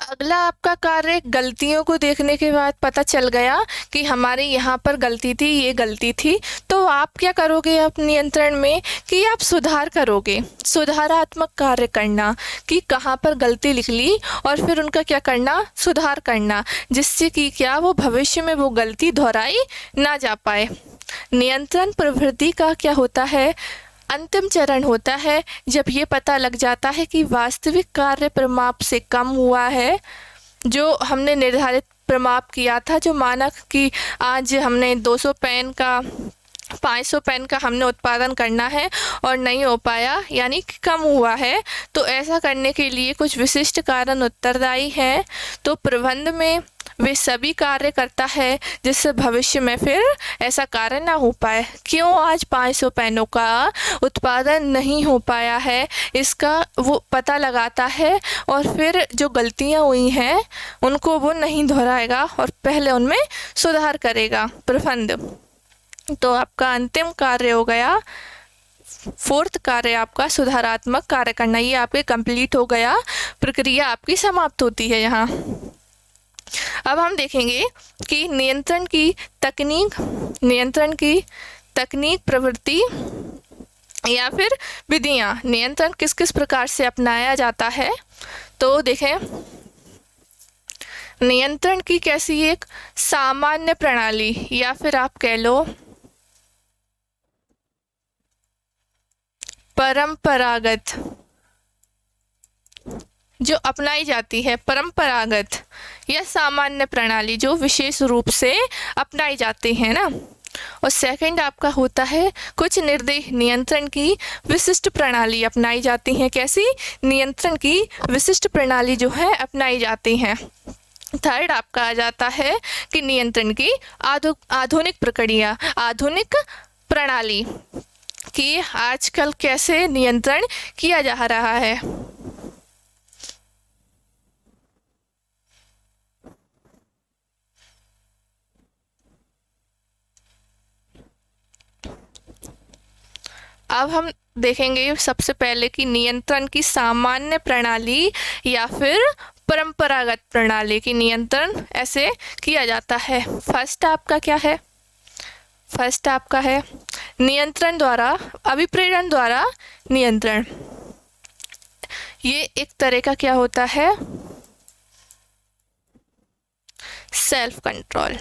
Speaker 1: अगला आपका कार्य गलतियों को देखने के बाद पता चल गया कि हमारे यहाँ पर गलती थी, ये गलती थी, तो आप क्या करोगे अब नियंत्रण में कि आप सुधार करोगे, सुधारात्मक कार्य करना कि कहाँ पर गलती लिख ली और फिर उनका क्या करना? सुधार करना, जिससे कि क्या वो भविष्य में वो गलती दोहराई ना जा पाए। नियंत्रण प्रवृत्ति का क्या होता है? अंतिम चरण होता है जब ये पता लग जाता है कि वास्तविक कार्य प्रमाप से कम हुआ है जो हमने निर्धारित परिमाप किया था, जो मानक कि आज हमने 200 पेन का 500 पेन का हमने उत्पादन करना है और नहीं हो पाया, यानी कि कम हुआ है, तो ऐसा करने के लिए कुछ विशिष्ट कारण उत्तरदायी हैं। तो प्रबंध में वे सभी कार्य करता है जिससे भविष्य में फिर ऐसा कार्य ना हो पाए। क्यों आज 500 पेनों का उत्पादन नहीं हो पाया है, इसका वो पता लगाता है और फिर जो गलतियां हुई हैं उनको वो नहीं दोहराएगा और पहले उनमें सुधार करेगा प्रबंध। तो आपका अंतिम कार्य हो गया, फोर्थ कार्य आपका सुधारात्मक कार्य करना, ये आपके कंप्लीट हो गया, प्रक्रिया आपकी समाप्त होती है यहाँ। अब हम देखेंगे कि नियंत्रण की तकनीक प्रवृत्ति या फिर विधियाँ, नियंत्रण किस किस प्रकार से अपनाया जाता है। तो देखें, नियंत्रण की कैसी एक सामान्य प्रणाली या फिर आप कह लो परंपरागत जो अपनाई जाती है, परंपरागत या सामान्य प्रणाली जो विशेष रूप से अपनाई जाती है ना। और सेकंड आपका होता है कुछ निर्देश, नियंत्रण की विशिष्ट प्रणाली अपनाई जाती हैं। कैसी? नियंत्रण की विशिष्ट प्रणाली जो है अपनाई जाती हैं। थर्ड आपका आ जाता है कि नियंत्रण की आधुनिक प्रक्रिया, आधुनिक प्रणाली कि आजकल कैसे नियंत्रण किया जा रहा है। अब हम देखेंगे सबसे पहले कि नियंत्रण की सामान्य प्रणाली या फिर परंपरागत प्रणाली की नियंत्रण ऐसे किया जाता है। फर्स्ट आपका क्या है? फर्स्ट आपका है नियंत्रण द्वारा, अभिप्रेरण द्वारा नियंत्रण। ये एक तरह का क्या होता है? Self control.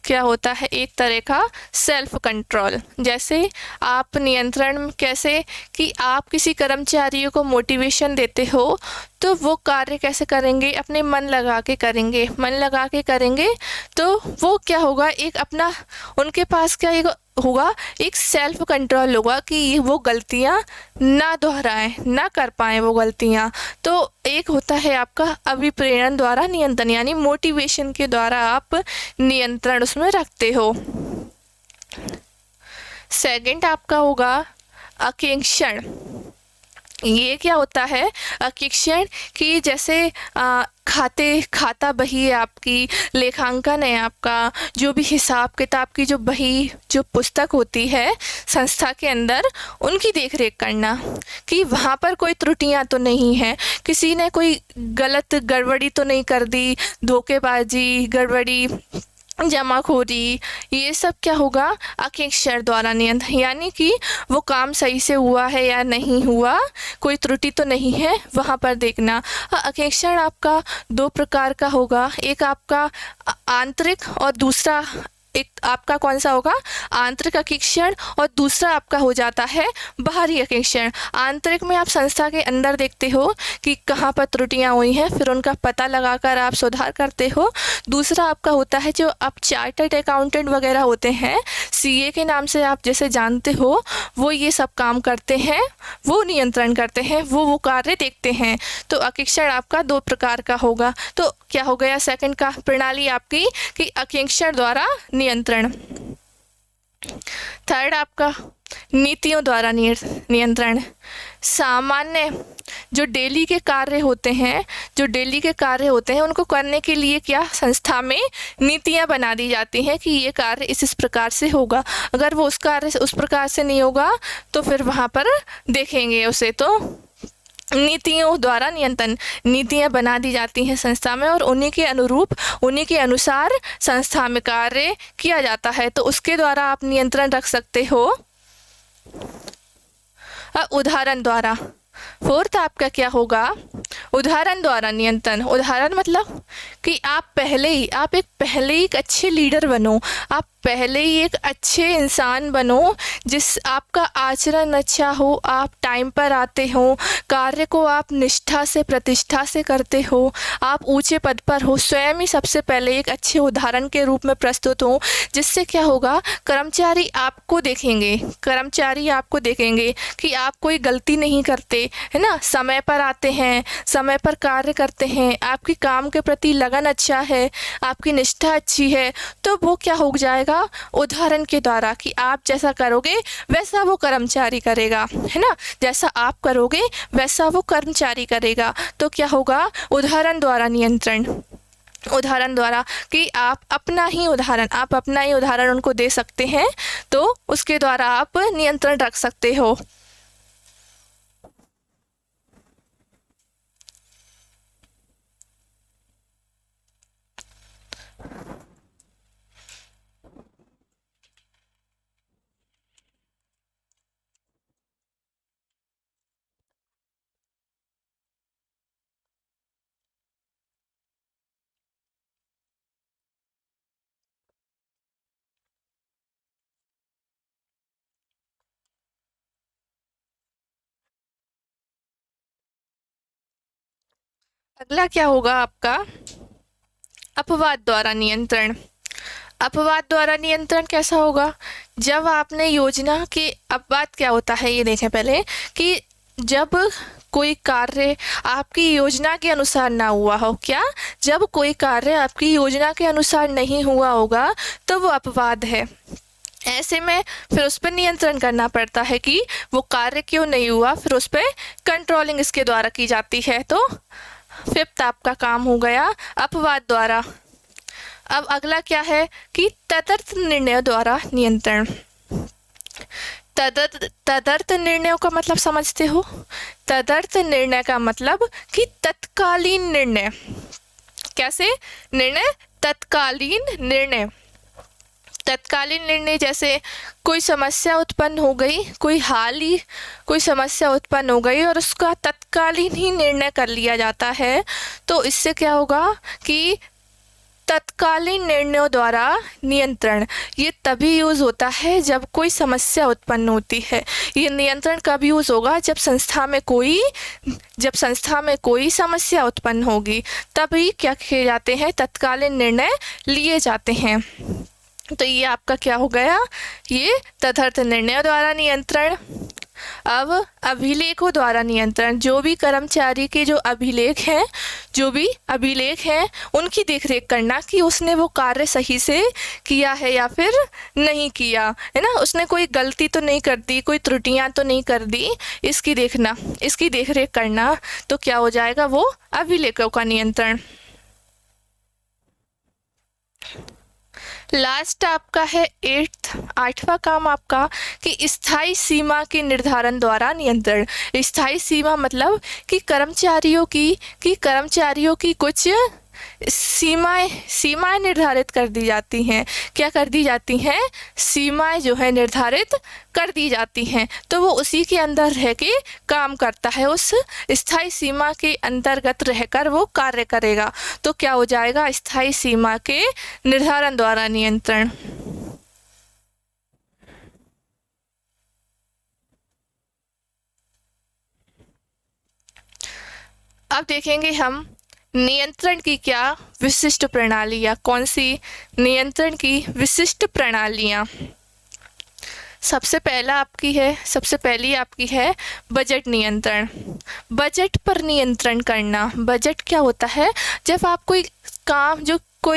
Speaker 1: क्या होता है? एक तरह का सेल्फ कंट्रोल। जैसे आप नियंत्रण कैसे कि आप किसी कर्मचारियों को मोटिवेशन देते हो तो वो कार्य कैसे करेंगे? अपने मन लगा के करेंगे, मन लगा के करेंगे तो वो क्या होगा, एक अपना उनके पास क्या होगा, एक सेल्फ कंट्रोल होगा कि वो गलतियां ना दोहराएं, ना कर पाएं वो गलतियां। तो एक होता है आपका अभिप्रेरण द्वारा नियंत्रण, यानी मोटिवेशन के द्वारा आप नियंत्रण उसमें रखते हो। सेकंड आपका होगा अकेक्षण। ये क्या होता है? अकेक्षण कि जैसे खाता बही है आपकी, लेखांकन है आपका, जो भी हिसाब किताब की जो बही, जो पुस्तक होती है संस्था के अंदर, उनकी देखरेख करना कि वहाँ पर कोई त्रुटियाँ तो नहीं है, किसी ने कोई गलत गड़बड़ी तो नहीं कर दी, धोखेबाजी, गड़बड़ी, जमाखोरी, ये सब क्या होगा? अकेक्षण द्वारा नियंत्रण, यानी कि वो काम सही से हुआ है या नहीं हुआ, कोई त्रुटि तो नहीं है, वहाँ पर देखना। अकेक्षण आपका दो प्रकार का होगा, एक आपका आंतरिक और दूसरा एक आपका कौन सा होगा? आंतरिक अकेक्षण, और दूसरा आपका हो जाता है बाहरी अकेक्षण। आंतरिक में आप संस्था के अंदर देखते हो कि कहाँ पर त्रुटियाँ हुई हैं, फिर उनका पता लगाकर आप सुधार करते हो। दूसरा आपका होता है जो आप चार्टर्ड अकाउंटेंट वगैरह होते हैं, सीए के नाम से आप जैसे जानते हो, वो ये सब काम करते हैं, वो नियंत्रण करते हैं, वो कार्य देखते हैं। तो अकेक्षण आपका दो प्रकार का होगा। तो क्या हो गया सेकंड का प्रणाली आपकी कि अकेक्षण द्वारा नियंत्रण। थर्ड आपका नीतियों द्वारा नियंत्रण। सामान्य जो डेली के कार्य होते हैं, उनको करने के लिए क्या संस्था में नीतियां बना दी जाती हैं कि ये कार्य इस प्रकार से होगा। अगर वो उस कार्य से उस प्रकार से नहीं होगा तो फिर वहाँ पर देखेंगे उसे। तो नीतियों द्वारा नियंत्रण, नीतियां बना दी जाती हैं संस्था में और उन्हीं के अनुरूप, उन्हीं के अनुसार संस्था में कार्य किया जाता है। तो उसके द्वारा आप नियंत्रण रख सकते हो। उदाहरण द्वारा, फोर्थ आपका क्या होगा, उदाहरण द्वारा नियंत्रण। उदाहरण मतलब कि आप पहले ही एक अच्छे लीडर बनो, आप पहले ही एक अच्छे इंसान बनो, जिस आपका आचरण अच्छा हो, आप टाइम पर आते हो, कार्य को आप निष्ठा से प्रतिष्ठा से करते हो, आप ऊंचे पद पर हो, स्वयं ही सबसे पहले एक अच्छे उदाहरण के रूप में प्रस्तुत हो। जिससे क्या होगा, कर्मचारी आपको देखेंगे कि आप कोई गलती नहीं करते, है ना, समय पर आते हैं, समय पर कार्य करते हैं, आपकी काम के प्रति लगन अच्छा है, आपकी निष्ठा अच्छी है। तो वो क्या हो जाएगा, उदाहरण के द्वारा कि आप जैसा करोगे वैसा वो कर्मचारी करेगा, है ना, जैसा आप करोगे वैसा वो कर्मचारी करेगा। तो क्या होगा, उदाहरण द्वारा नियंत्रण। उदाहरण द्वारा कि आप अपना ही उदाहरण उनको दे सकते हैं, तो उसके द्वारा आप नियंत्रण रख सकते हो। अगला क्या होगा आपका, अपवाद द्वारा नियंत्रण। अपवाद द्वारा नियंत्रण कैसा होगा, जब आपने योजना के, अपवाद क्या होता है ये देखें पहले, कि जब कोई कार्य आपकी योजना के अनुसार ना हुआ हो, क्या, जब कोई कार्य आपकी योजना के अनुसार नहीं हुआ होगा तो वो अपवाद है। ऐसे में फिर उस पर नियंत्रण करना पड़ता है कि वो कार्य क्यों नहीं हुआ, फिर उस पर कंट्रोलिंग इसके द्वारा की जाती है। तो फिफ्थ आपका काम हो गया अपवाद द्वारा। अब अगला क्या है कि तदर्थ निर्णय द्वारा नियंत्रण। तदर्थ निर्णयों का मतलब समझते हो, तदर्थ निर्णय का मतलब कि तत्कालीन निर्णय। कैसे निर्णय, तत्कालीन निर्णय। तत्कालीन निर्णय जैसे कोई समस्या उत्पन्न हो गई, कोई समस्या उत्पन्न हो गई और उसका तत्कालीन ही निर्णय कर लिया जाता है। तो इससे क्या होगा कि तत्कालीन निर्णयों द्वारा नियंत्रण, ये तभी यूज़ होता है जब कोई समस्या उत्पन्न होती है। ये नियंत्रण कब यूज़ होगा, जब संस्था में कोई समस्या उत्पन्न होगी, तभी क्या किए जाते हैं, तत्कालीन निर्णय लिए जाते हैं। तो ये आपका क्या हो गया, ये तदर्थ निर्णय द्वारा नियंत्रण। अब अभिलेखों द्वारा नियंत्रण, जो भी कर्मचारी के जो अभिलेख हैं उनकी देखरेख करना कि उसने वो कार्य सही से किया है या फिर नहीं किया, है ना, उसने कोई गलती तो नहीं कर दी, कोई त्रुटियां तो नहीं कर दी, इसकी देखरेख करना। तो क्या हो जाएगा, वो अभिलेखों का नियंत्रण। लास्ट आपका है आठवां काम आपका कि स्थायी सीमा के निर्धारण द्वारा नियंत्रण। स्थायी सीमा मतलब कि कर्मचारियों की कुछ सीमाएं निर्धारित कर दी जाती हैं। क्या कर दी जाती हैं, सीमाएं जो है निर्धारित कर दी जाती हैं, तो वो उसी के अंदर रह के काम करता है, उस स्थायी सीमा के अंतर्गत रहकर वो कार्य करेगा। तो क्या हो जाएगा, स्थायी सीमा के निर्धारण द्वारा नियंत्रण। अब देखेंगे हम नियंत्रण की क्या विशिष्ट प्रणालियाँ, कौन सी नियंत्रण की विशिष्ट प्रणालियाँ। सबसे पहली आपकी है बजट नियंत्रण। बजट पर नियंत्रण करना। बजट क्या होता है, जब आप कोई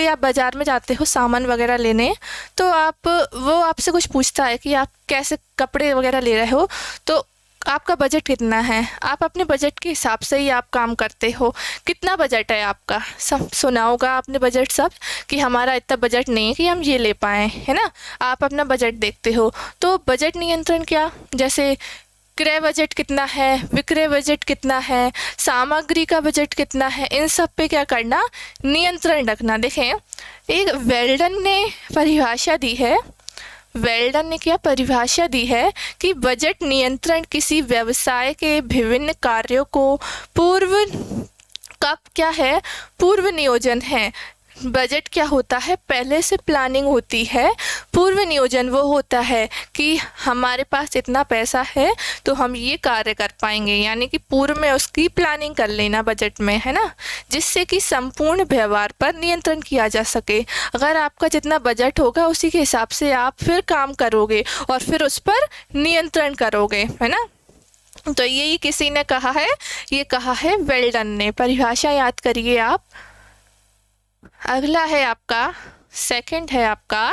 Speaker 1: आप बाज़ार में जाते हो सामान वगैरह लेने, तो वो आपसे कुछ पूछता है कि आप कैसे कपड़े वगैरह ले रहे हो, तो आपका बजट कितना है, आप अपने बजट के हिसाब से ही आप काम करते हो। कितना बजट है आपका, सब सुना होगा आपने बजट सब, कि हमारा इतना बजट नहीं है कि हम ये ले पाएँ, है ना, आप अपना बजट देखते हो। तो बजट नियंत्रण क्या, जैसे क्रय बजट कितना है, विक्रय बजट कितना है, सामग्री का बजट कितना है, इन सब पे क्या करना, नियंत्रण रखना। देखें, एक वेल्डन ने परिभाषा दी है, वेल्डन ने क्या परिभाषा दी है कि बजट नियंत्रण किसी व्यवसाय के विभिन्न कार्यों को पूर्व कब क्या है, पूर्व नियोजन है। बजट क्या होता है, पहले से प्लानिंग होती है। पूर्व नियोजन वो होता है कि हमारे पास इतना पैसा है तो हम ये कार्य कर पाएंगे, यानी कि पूर्व में उसकी प्लानिंग कर लेना बजट में, है ना, जिससे कि संपूर्ण व्यवहार पर नियंत्रण किया जा सके। अगर आपका जितना बजट होगा उसी के हिसाब से आप फिर काम करोगे और फिर उस पर नियंत्रण करोगे, है ना। तो यही किसी ने कहा है, ये कहा है वेल्डन ने। परिभाषा याद करिए आप। अगला है आपका, सेकंड है आपका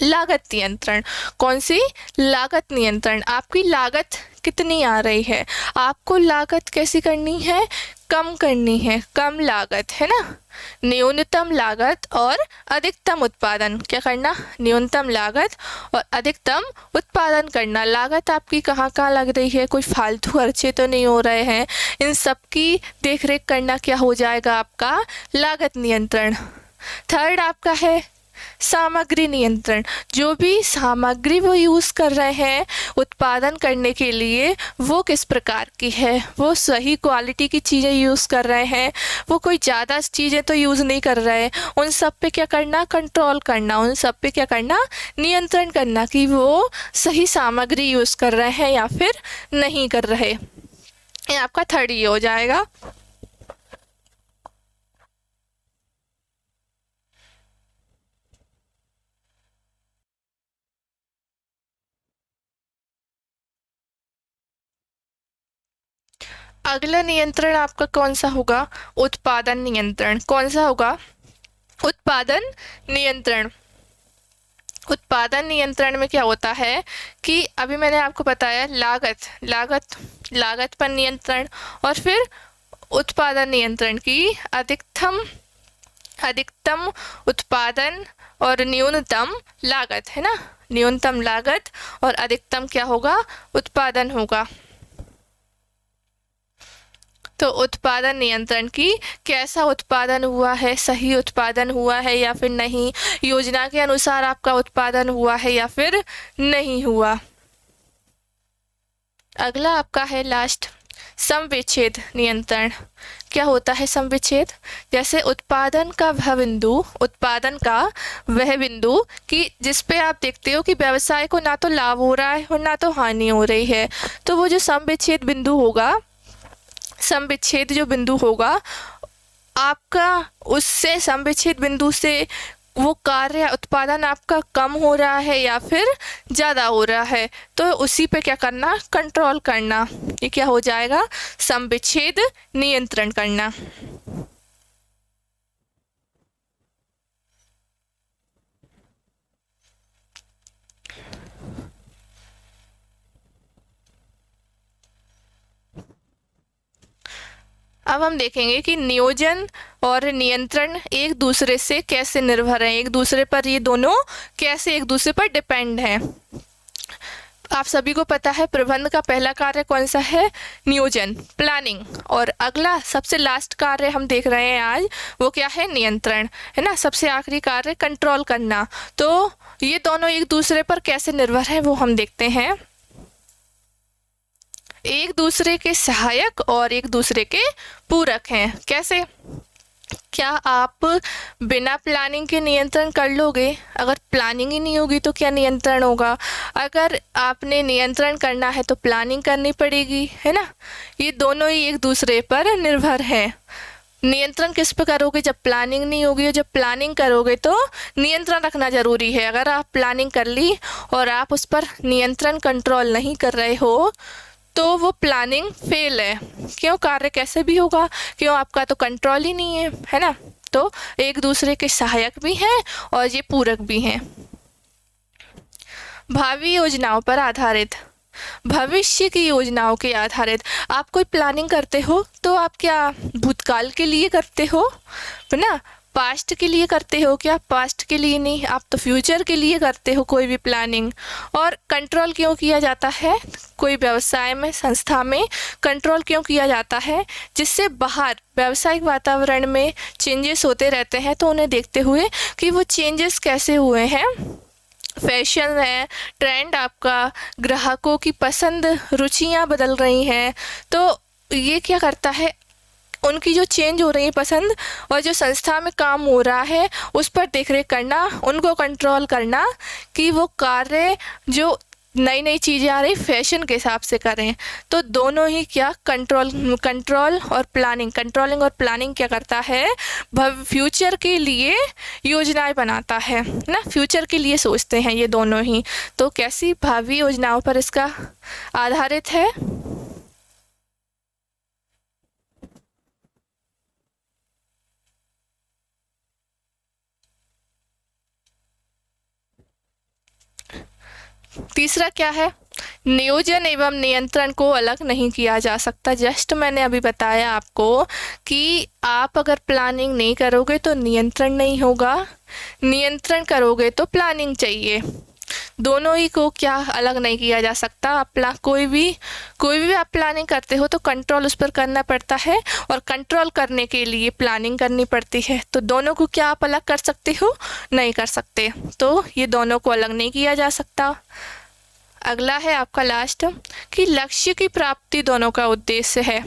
Speaker 1: लागत नियंत्रण। कौन सी? लागत नियंत्रण। आपकी लागत कितनी आ रही है, आपको लागत कैसी करनी है, कम करनी है, कम लागत, है ना। न्यूनतम लागत और अधिकतम उत्पादन, क्या करना, न्यूनतम लागत और अधिकतम उत्पादन करना। लागत आपकी कहाँ कहाँ लग रही है, कोई फालतू खर्चे तो नहीं हो रहे हैं, इन सब की देखरेख करना क्या हो जाएगा आपका लागत नियंत्रण। थर्ड आपका है सामग्री नियंत्रण। जो भी सामग्री वो यूज़ कर रहे हैं उत्पादन करने के लिए, वो किस प्रकार की है, वो सही क्वालिटी की चीज़ें यूज़ कर रहे हैं, वो कोई ज़्यादा चीज़ें तो यूज़ नहीं कर रहे। उन सब पे क्या करना, कंट्रोल करना, उन सब पे क्या करना, नियंत्रण करना कि वो सही सामग्री यूज़ कर रहे हैं या फिर नहीं कर रहे। ये आपका थर्ड ये हो जाएगा। अगला नियंत्रण आपका कौन सा होगा, उत्पादन नियंत्रण। कौन सा होगा, उत्पादन नियंत्रण। उत्पादन नियंत्रण में क्या होता है कि अभी मैंने आपको बताया लागत लागत लागत पर नियंत्रण, और फिर उत्पादन नियंत्रण की अधिकतम उत्पादन और न्यूनतम लागत, है ना। न्यूनतम लागत और अधिकतम क्या होगा, उत्पादन होगा। तो उत्पादन नियंत्रण की कैसा उत्पादन हुआ है, सही उत्पादन हुआ है या फिर नहीं, योजना के अनुसार आपका उत्पादन हुआ है या फिर नहीं हुआ। अगला आपका है लास्ट, सम विच्छेद नियंत्रण। क्या होता है सम विच्छेद, जैसे उत्पादन का वह बिंदु कि जिस पे आप देखते हो कि व्यवसाय को ना तो लाभ हो रहा है और ना तो हानि हो रही है, तो वो जो सम विच्छेद बिंदु होगा, सम विच्छेद जो बिंदु होगा आपका, उससे सम विच्छेद बिंदु से वो कार्य उत्पादन आपका कम हो रहा है या फिर ज़्यादा हो रहा है, तो उसी पे क्या करना, कंट्रोल करना। ये क्या हो जाएगा, सम विच्छेद नियंत्रण करना। अब हम देखेंगे कि नियोजन और नियंत्रण एक दूसरे से कैसे निर्भर हैं, एक दूसरे पर ये दोनों कैसे एक दूसरे पर डिपेंड हैं। आप सभी को पता है प्रबंध का पहला कार्य कौन सा है, नियोजन, प्लानिंग, और अगला सबसे लास्ट कार्य हम देख रहे हैं आज, वो क्या है, नियंत्रण, है ना। सबसे आखिरी कार्य कंट्रोल करना। तो ये दोनों एक दूसरे पर कैसे निर्भर है वो हम देखते हैं। एक दूसरे के सहायक और एक दूसरे के पूरक हैं। कैसे, क्या आप बिना प्लानिंग के नियंत्रण कर लोगे, अगर प्लानिंग ही नहीं होगी तो क्या नियंत्रण होगा। अगर आपने नियंत्रण करना है तो प्लानिंग करनी पड़ेगी, है ना। ये दोनों ही एक दूसरे पर निर्भर हैं। नियंत्रण किस पर करोगे, जब प्लानिंग नहीं होगी, और जब प्लानिंग करोगे तो नियंत्रण रखना ज़रूरी है। अगर आप प्लानिंग कर ली और आप उस पर नियंत्रण कंट्रोल नहीं कर रहे हो तो वो प्लानिंग फेल है। क्यों, कार्य कैसे भी होगा, क्यों, आपका तो कंट्रोल ही नहीं है ना। तो एक दूसरे के सहायक भी हैं और ये पूरक भी हैं। भावी योजनाओं पर आधारित, भविष्य की योजनाओं के आधारित आप कोई प्लानिंग करते हो तो आप क्या भूतकाल के लिए करते हो, है ना, पास्ट के लिए करते हो क्या, पास्ट के लिए नहीं, आप तो फ्यूचर के लिए करते हो कोई भी प्लानिंग। और कंट्रोल क्यों किया जाता है, कोई व्यवसाय में, संस्था में कंट्रोल क्यों किया जाता है, जिससे बाहर व्यावसायिक वातावरण में चेंजेस होते रहते हैं, तो उन्हें देखते हुए कि वो चेंजेस कैसे हुए हैं फैशन है, ट्रेंड आपका, ग्राहकों की पसंद, रुचियाँ बदल रही हैं, तो ये क्या करता है, उनकी जो चेंज हो रही है पसंद, और जो संस्था में काम हो रहा है उस पर देखरेख करना, उनको कंट्रोल करना कि वो कार्य जो नई नई चीज़ें आ रही फैशन के हिसाब से करें। तो दोनों ही क्या, कंट्रोल और प्लानिंग, कंट्रोलिंग और प्लानिंग क्या करता है, फ्यूचर के लिए योजनाएं बनाता है ना, फ्यूचर के लिए सोचते हैं ये दोनों ही। तो कैसी भावी योजनाओं पर इसका आधारित है। तीसरा क्या है, नियोजन एवं नियंत्रण को अलग नहीं किया जा सकता। जस्ट मैंने अभी बताया आपको कि आप अगर प्लानिंग नहीं करोगे तो नियंत्रण नहीं होगा, नियंत्रण करोगे तो प्लानिंग चाहिए। दोनों ही को क्या अलग नहीं किया जा सकता। आप कोई भी आप प्लानिंग करते हो तो कंट्रोल उस पर करना पड़ता है, और कंट्रोल करने के लिए प्लानिंग करनी पड़ती है। तो दोनों को क्या आप अलग कर सकते हो, नहीं कर सकते। तो ये दोनों को अलग नहीं किया जा सकता। अगला है आपका लास्ट, कि लक्ष्य की प्राप्ति दोनों का उद्देश्य है।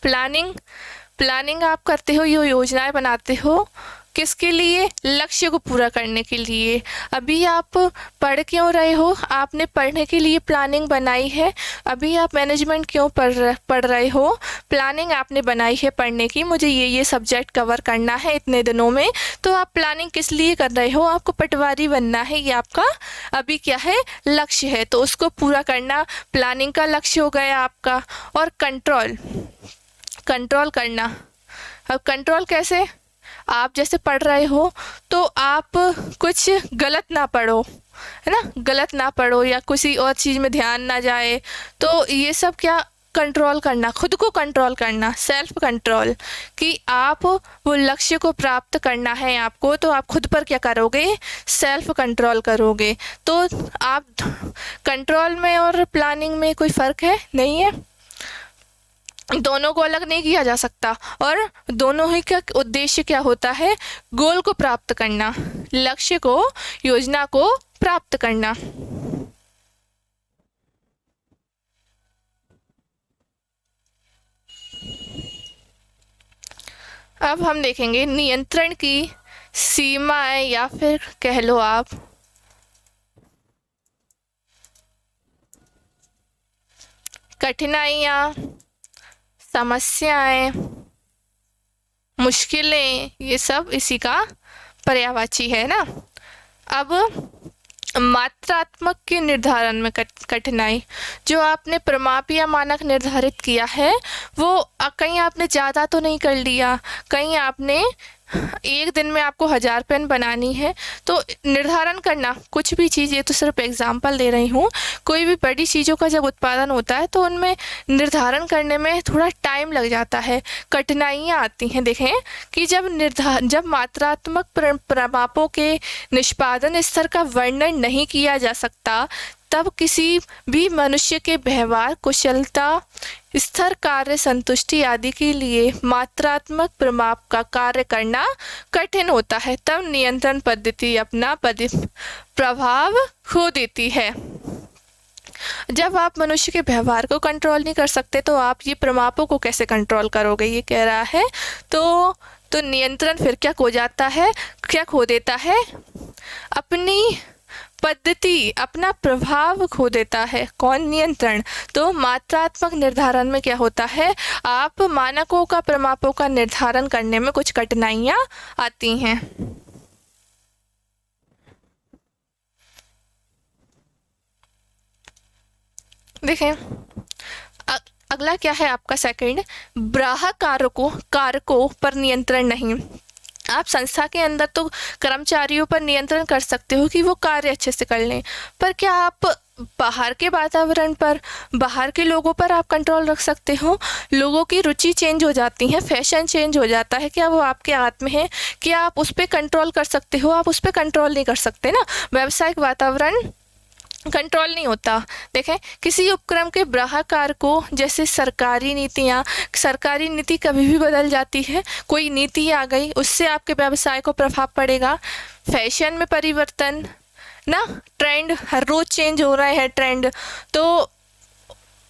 Speaker 1: प्लानिंग आप करते हो, ये योजनाएं बनाते हो किसके लिए, लक्ष्य को पूरा करने के लिए। अभी आप पढ़ क्यों रहे हो, आपने पढ़ने के लिए प्लानिंग बनाई है। अभी आप मैनेजमेंट क्यों पढ़ रहे हो, प्लानिंग आपने बनाई है पढ़ने की, मुझे ये सब्जेक्ट कवर करना है इतने दिनों में। तो आप प्लानिंग किस लिए कर रहे हो, आपको पटवारी बनना है, ये आपका अभी क्या है, लक्ष्य है। तो उसको पूरा करना प्लानिंग का लक्ष्य हो गया आपका। और कंट्रोल करना, अब कंट्रोल कैसे, आप जैसे पढ़ रहे हो तो आप कुछ गलत ना पढ़ो, है ना, गलत ना पढ़ो या किसी और चीज़ में ध्यान ना जाए। तो ये सब क्या, कंट्रोल करना, खुद को कंट्रोल करना, सेल्फ कंट्रोल, कि आप वो लक्ष्य को प्राप्त करना है आपको, तो आप खुद पर क्या करोगे, सेल्फ कंट्रोल करोगे। तो आप कंट्रोल में और प्लानिंग में कोई फ़र्क है, नहीं है, दोनों को अलग नहीं किया जा सकता। और दोनों ही का उद्देश्य क्या होता है, गोल को प्राप्त करना, लक्ष्य को, योजना को प्राप्त करना। अब हम देखेंगे नियंत्रण की सीमाएं, या फिर कह लो आप कठिनाइयाँ, समस्याएं, मुश्किलें, ये सब इसी का पर्यायवाची है ना। अब मात्रात्मक के निर्धारण में कठिनाई, जो आपने प्रमाप या मानक निर्धारित किया है वो कहीं आपने ज़्यादा तो नहीं कर लिया, कहीं आपने एक दिन में आपको 1000 पेन बनानी है, तो निर्धारण करना कुछ भी चीज़, ये तो सिर्फ एग्जांपल दे रही हूँ, कोई भी बड़ी चीज़ों का जब उत्पादन होता है तो उनमें निर्धारण करने में थोड़ा टाइम लग जाता है, कठिनाइयाँ आती हैं। देखें कि जब मात्रात्मक प्रमापों के निष्पादन स्तर का वर्णन नहीं किया जा सकता, तब किसी भी मनुष्य के व्यवहार, कुशलता, स्थिर कार्य संतुष्टि आदि के लिए मात्रात्मक प्रमाप का कार्य करना कठिन होता है। तब नियंत्रण पद्धति अपना प्रभाव खो देती है। जब आप मनुष्य के व्यवहार को कंट्रोल नहीं कर सकते तो आप ये प्रमापों को कैसे कंट्रोल करोगे, ये कह रहा है। तो नियंत्रण फिर क्या खो जाता है, क्या खो देता है, अपनी पद्धति, अपना प्रभाव खो देता है। कौन, नियंत्रण। तो मात्रात्मक निर्धारण में क्या होता है, आप मानकों का, प्रमापों का निर्धारण करने में कुछ कठिनाइयाँ आती हैं। देखें अगला क्या है आपका सेकंड, ग्राहक कारकों पर नियंत्रण नहीं। आप संस्था के अंदर तो कर्मचारियों पर नियंत्रण कर सकते हो कि वो कार्य अच्छे से कर लें, पर क्या आप बाहर के वातावरण पर, बाहर के लोगों पर आप कंट्रोल रख सकते हो। लोगों की रुचि चेंज हो जाती है, फैशन चेंज हो जाता है, क्या वो आपके हाथ में है? क्या आप उस पर कंट्रोल कर सकते हो? आप उस पर कंट्रोल नहीं कर सकते ना। व्यावसायिक वातावरण कंट्रोल नहीं होता। देखें किसी उपक्रम के ग्राहक को, जैसे सरकारी नीति कभी भी बदल जाती है। कोई नीति आ गई, उससे आपके व्यवसाय को प्रभाव पड़ेगा। फैशन में परिवर्तन, ना, ट्रेंड हर रोज़ चेंज हो रहे हैं ट्रेंड, तो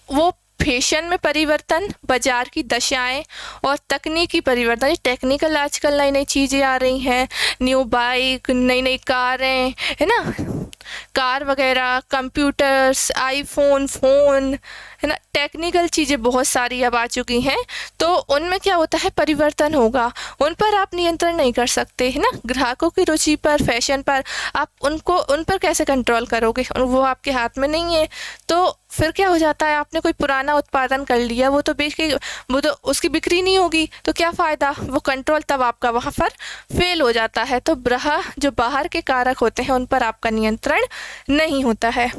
Speaker 1: वो फैशन में परिवर्तन, बाजार की दशाएं और तकनीकी परिवर्तन, टेक्निकल आजकल नई नई चीज़ें आ रही हैं, न्यू बाइक, नई नई कारें, है ना, कार वगैरह, कंप्यूटर्स, आईफोन, फ़ोन, है ना, टेक्निकल चीज़ें बहुत सारी अब आ चुकी हैं, तो उनमें क्या होता है, परिवर्तन होगा, उन पर आप नियंत्रण नहीं कर सकते, है ना। ग्राहकों की रुचि पर, फैशन पर आप उन पर कैसे कंट्रोल करोगे, वो आपके हाथ में नहीं है। तो फिर क्या हो जाता है, आपने कोई पुराना उत्पादन कर लिया, वो तो बेच के, वो तो उसकी बिक्री नहीं होगी, तो क्या फ़ायदा, वो कंट्रोल तब आपका वहाँ पर फेल हो जाता है। तो जो बाहर के कारक होते हैं उन पर आपका नियंत्रण नहीं होता है।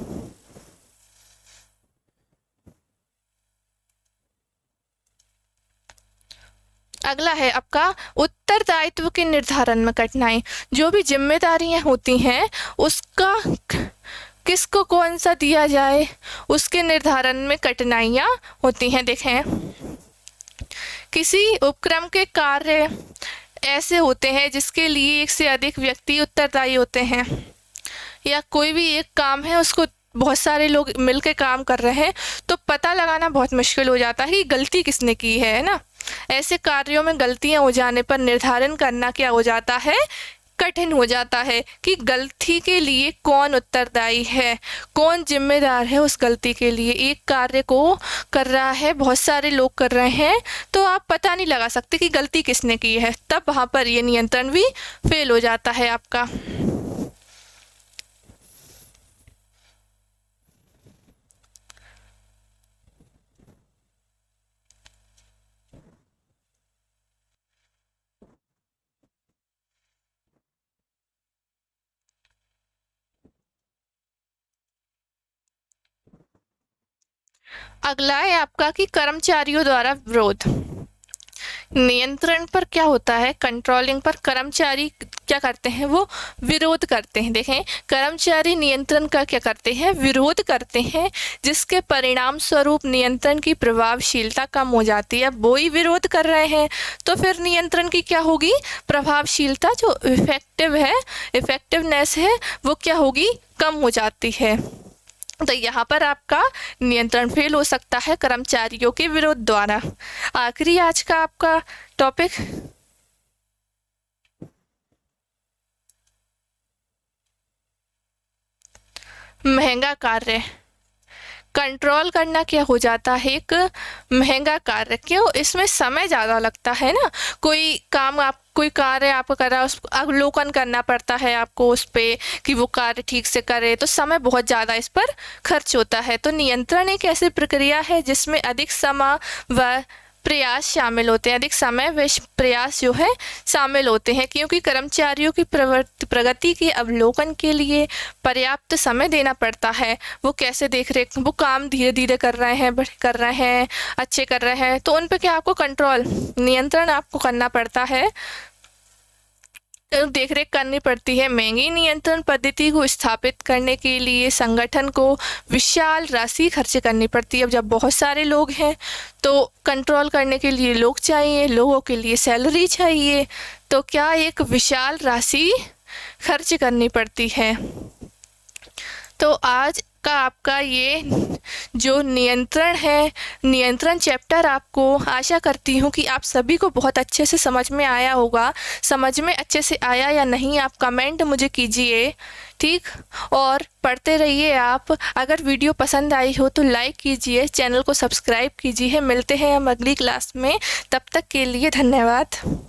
Speaker 1: अगला है आपका उत्तरदायित्व के निर्धारण में कठिनाई। जो भी जिम्मेदारियां होती हैं उसका किसको कौन सा दिया जाए, उसके निर्धारण में कठिनाइयाँ होती हैं। देखें, किसी उपक्रम के कार्य ऐसे होते हैं जिसके लिए एक से अधिक व्यक्ति उत्तरदायी होते हैं, या कोई भी एक काम है उसको बहुत सारे लोग मिलकर काम कर रहे हैं, तो पता लगाना बहुत मुश्किल हो जाता है कि गलती किसने की है ना। ऐसे कार्यों में गलतियां हो जाने पर निर्धारण करना क्या हो जाता है, कठिन हो जाता है कि गलती के लिए कौन उत्तरदायी है, कौन जिम्मेदार है उस गलती के लिए। एक कार्य को कर रहा है, बहुत सारे लोग कर रहे हैं, तो आप पता नहीं लगा सकते कि गलती किसने की है, तब वहाँ पर ये नियंत्रण भी फेल हो जाता है आपका। अगला है आपका कि कर्मचारियों द्वारा विरोध। नियंत्रण पर क्या होता है, कंट्रोलिंग पर कर्मचारी क्या करते हैं, वो विरोध करते हैं। देखें, कर्मचारी नियंत्रण का क्या करते हैं, विरोध करते हैं, जिसके परिणाम स्वरूप नियंत्रण की प्रभावशीलता कम हो जाती है। वो ही विरोध कर रहे हैं, तो फिर नियंत्रण की क्या होगी, प्रभावशीलता, जो इफेक्टिवनेस है, वो क्या होगी, कम हो जाती है। तो यहाँ पर आपका नियंत्रण फेल हो सकता है कर्मचारियों के विरोध द्वारा। आखिरी आज का आपका टॉपिक, महंगा कार्य। कंट्रोल करना क्या हो जाता है, एक महंगा कार्य। क्यों, इसमें समय ज़्यादा लगता है ना। कोई कार्य आपको कर रहा है, उसको अवलोकन करना पड़ता है आपको उस पर कि वो कार्य ठीक से करे, तो समय बहुत ज़्यादा इस पर खर्च होता है। तो नियंत्रण एक ऐसी प्रक्रिया है जिसमें अधिक समय व प्रयास शामिल होते हैं, अधिक समय व प्रयास जो है शामिल होते हैं, क्योंकि कर्मचारियों की प्रगति के अवलोकन के लिए पर्याप्त समय देना पड़ता है। वो कैसे देख रेख, वो काम धीरे धीरे कर रहे हैं, अच्छे कर रहे हैं, तो उन पे क्या आपको कंट्रोल, नियंत्रण आपको करना पड़ता है, देख रेख करनी पड़ती है। महंगी नियंत्रण पद्धति को स्थापित करने के लिए संगठन को विशाल राशि खर्च करनी पड़ती है। अब जब बहुत सारे लोग हैं तो कंट्रोल करने के लिए लोग चाहिए, लोगों के लिए सैलरी चाहिए, तो क्या एक विशाल राशि खर्च करनी पड़ती है। तो आज का आपका ये जो नियंत्रण है, नियंत्रण चैप्टर, आपको आशा करती हूँ कि आप सभी को बहुत अच्छे से समझ में आया होगा। समझ में अच्छे से आया या नहीं आप कमेंट मुझे कीजिए, ठीक। और पढ़ते रहिए आप। अगर वीडियो पसंद आई हो तो लाइक कीजिए, चैनल को सब्सक्राइब कीजिए। मिलते हैं हम अगली क्लास में, तब तक के लिए धन्यवाद।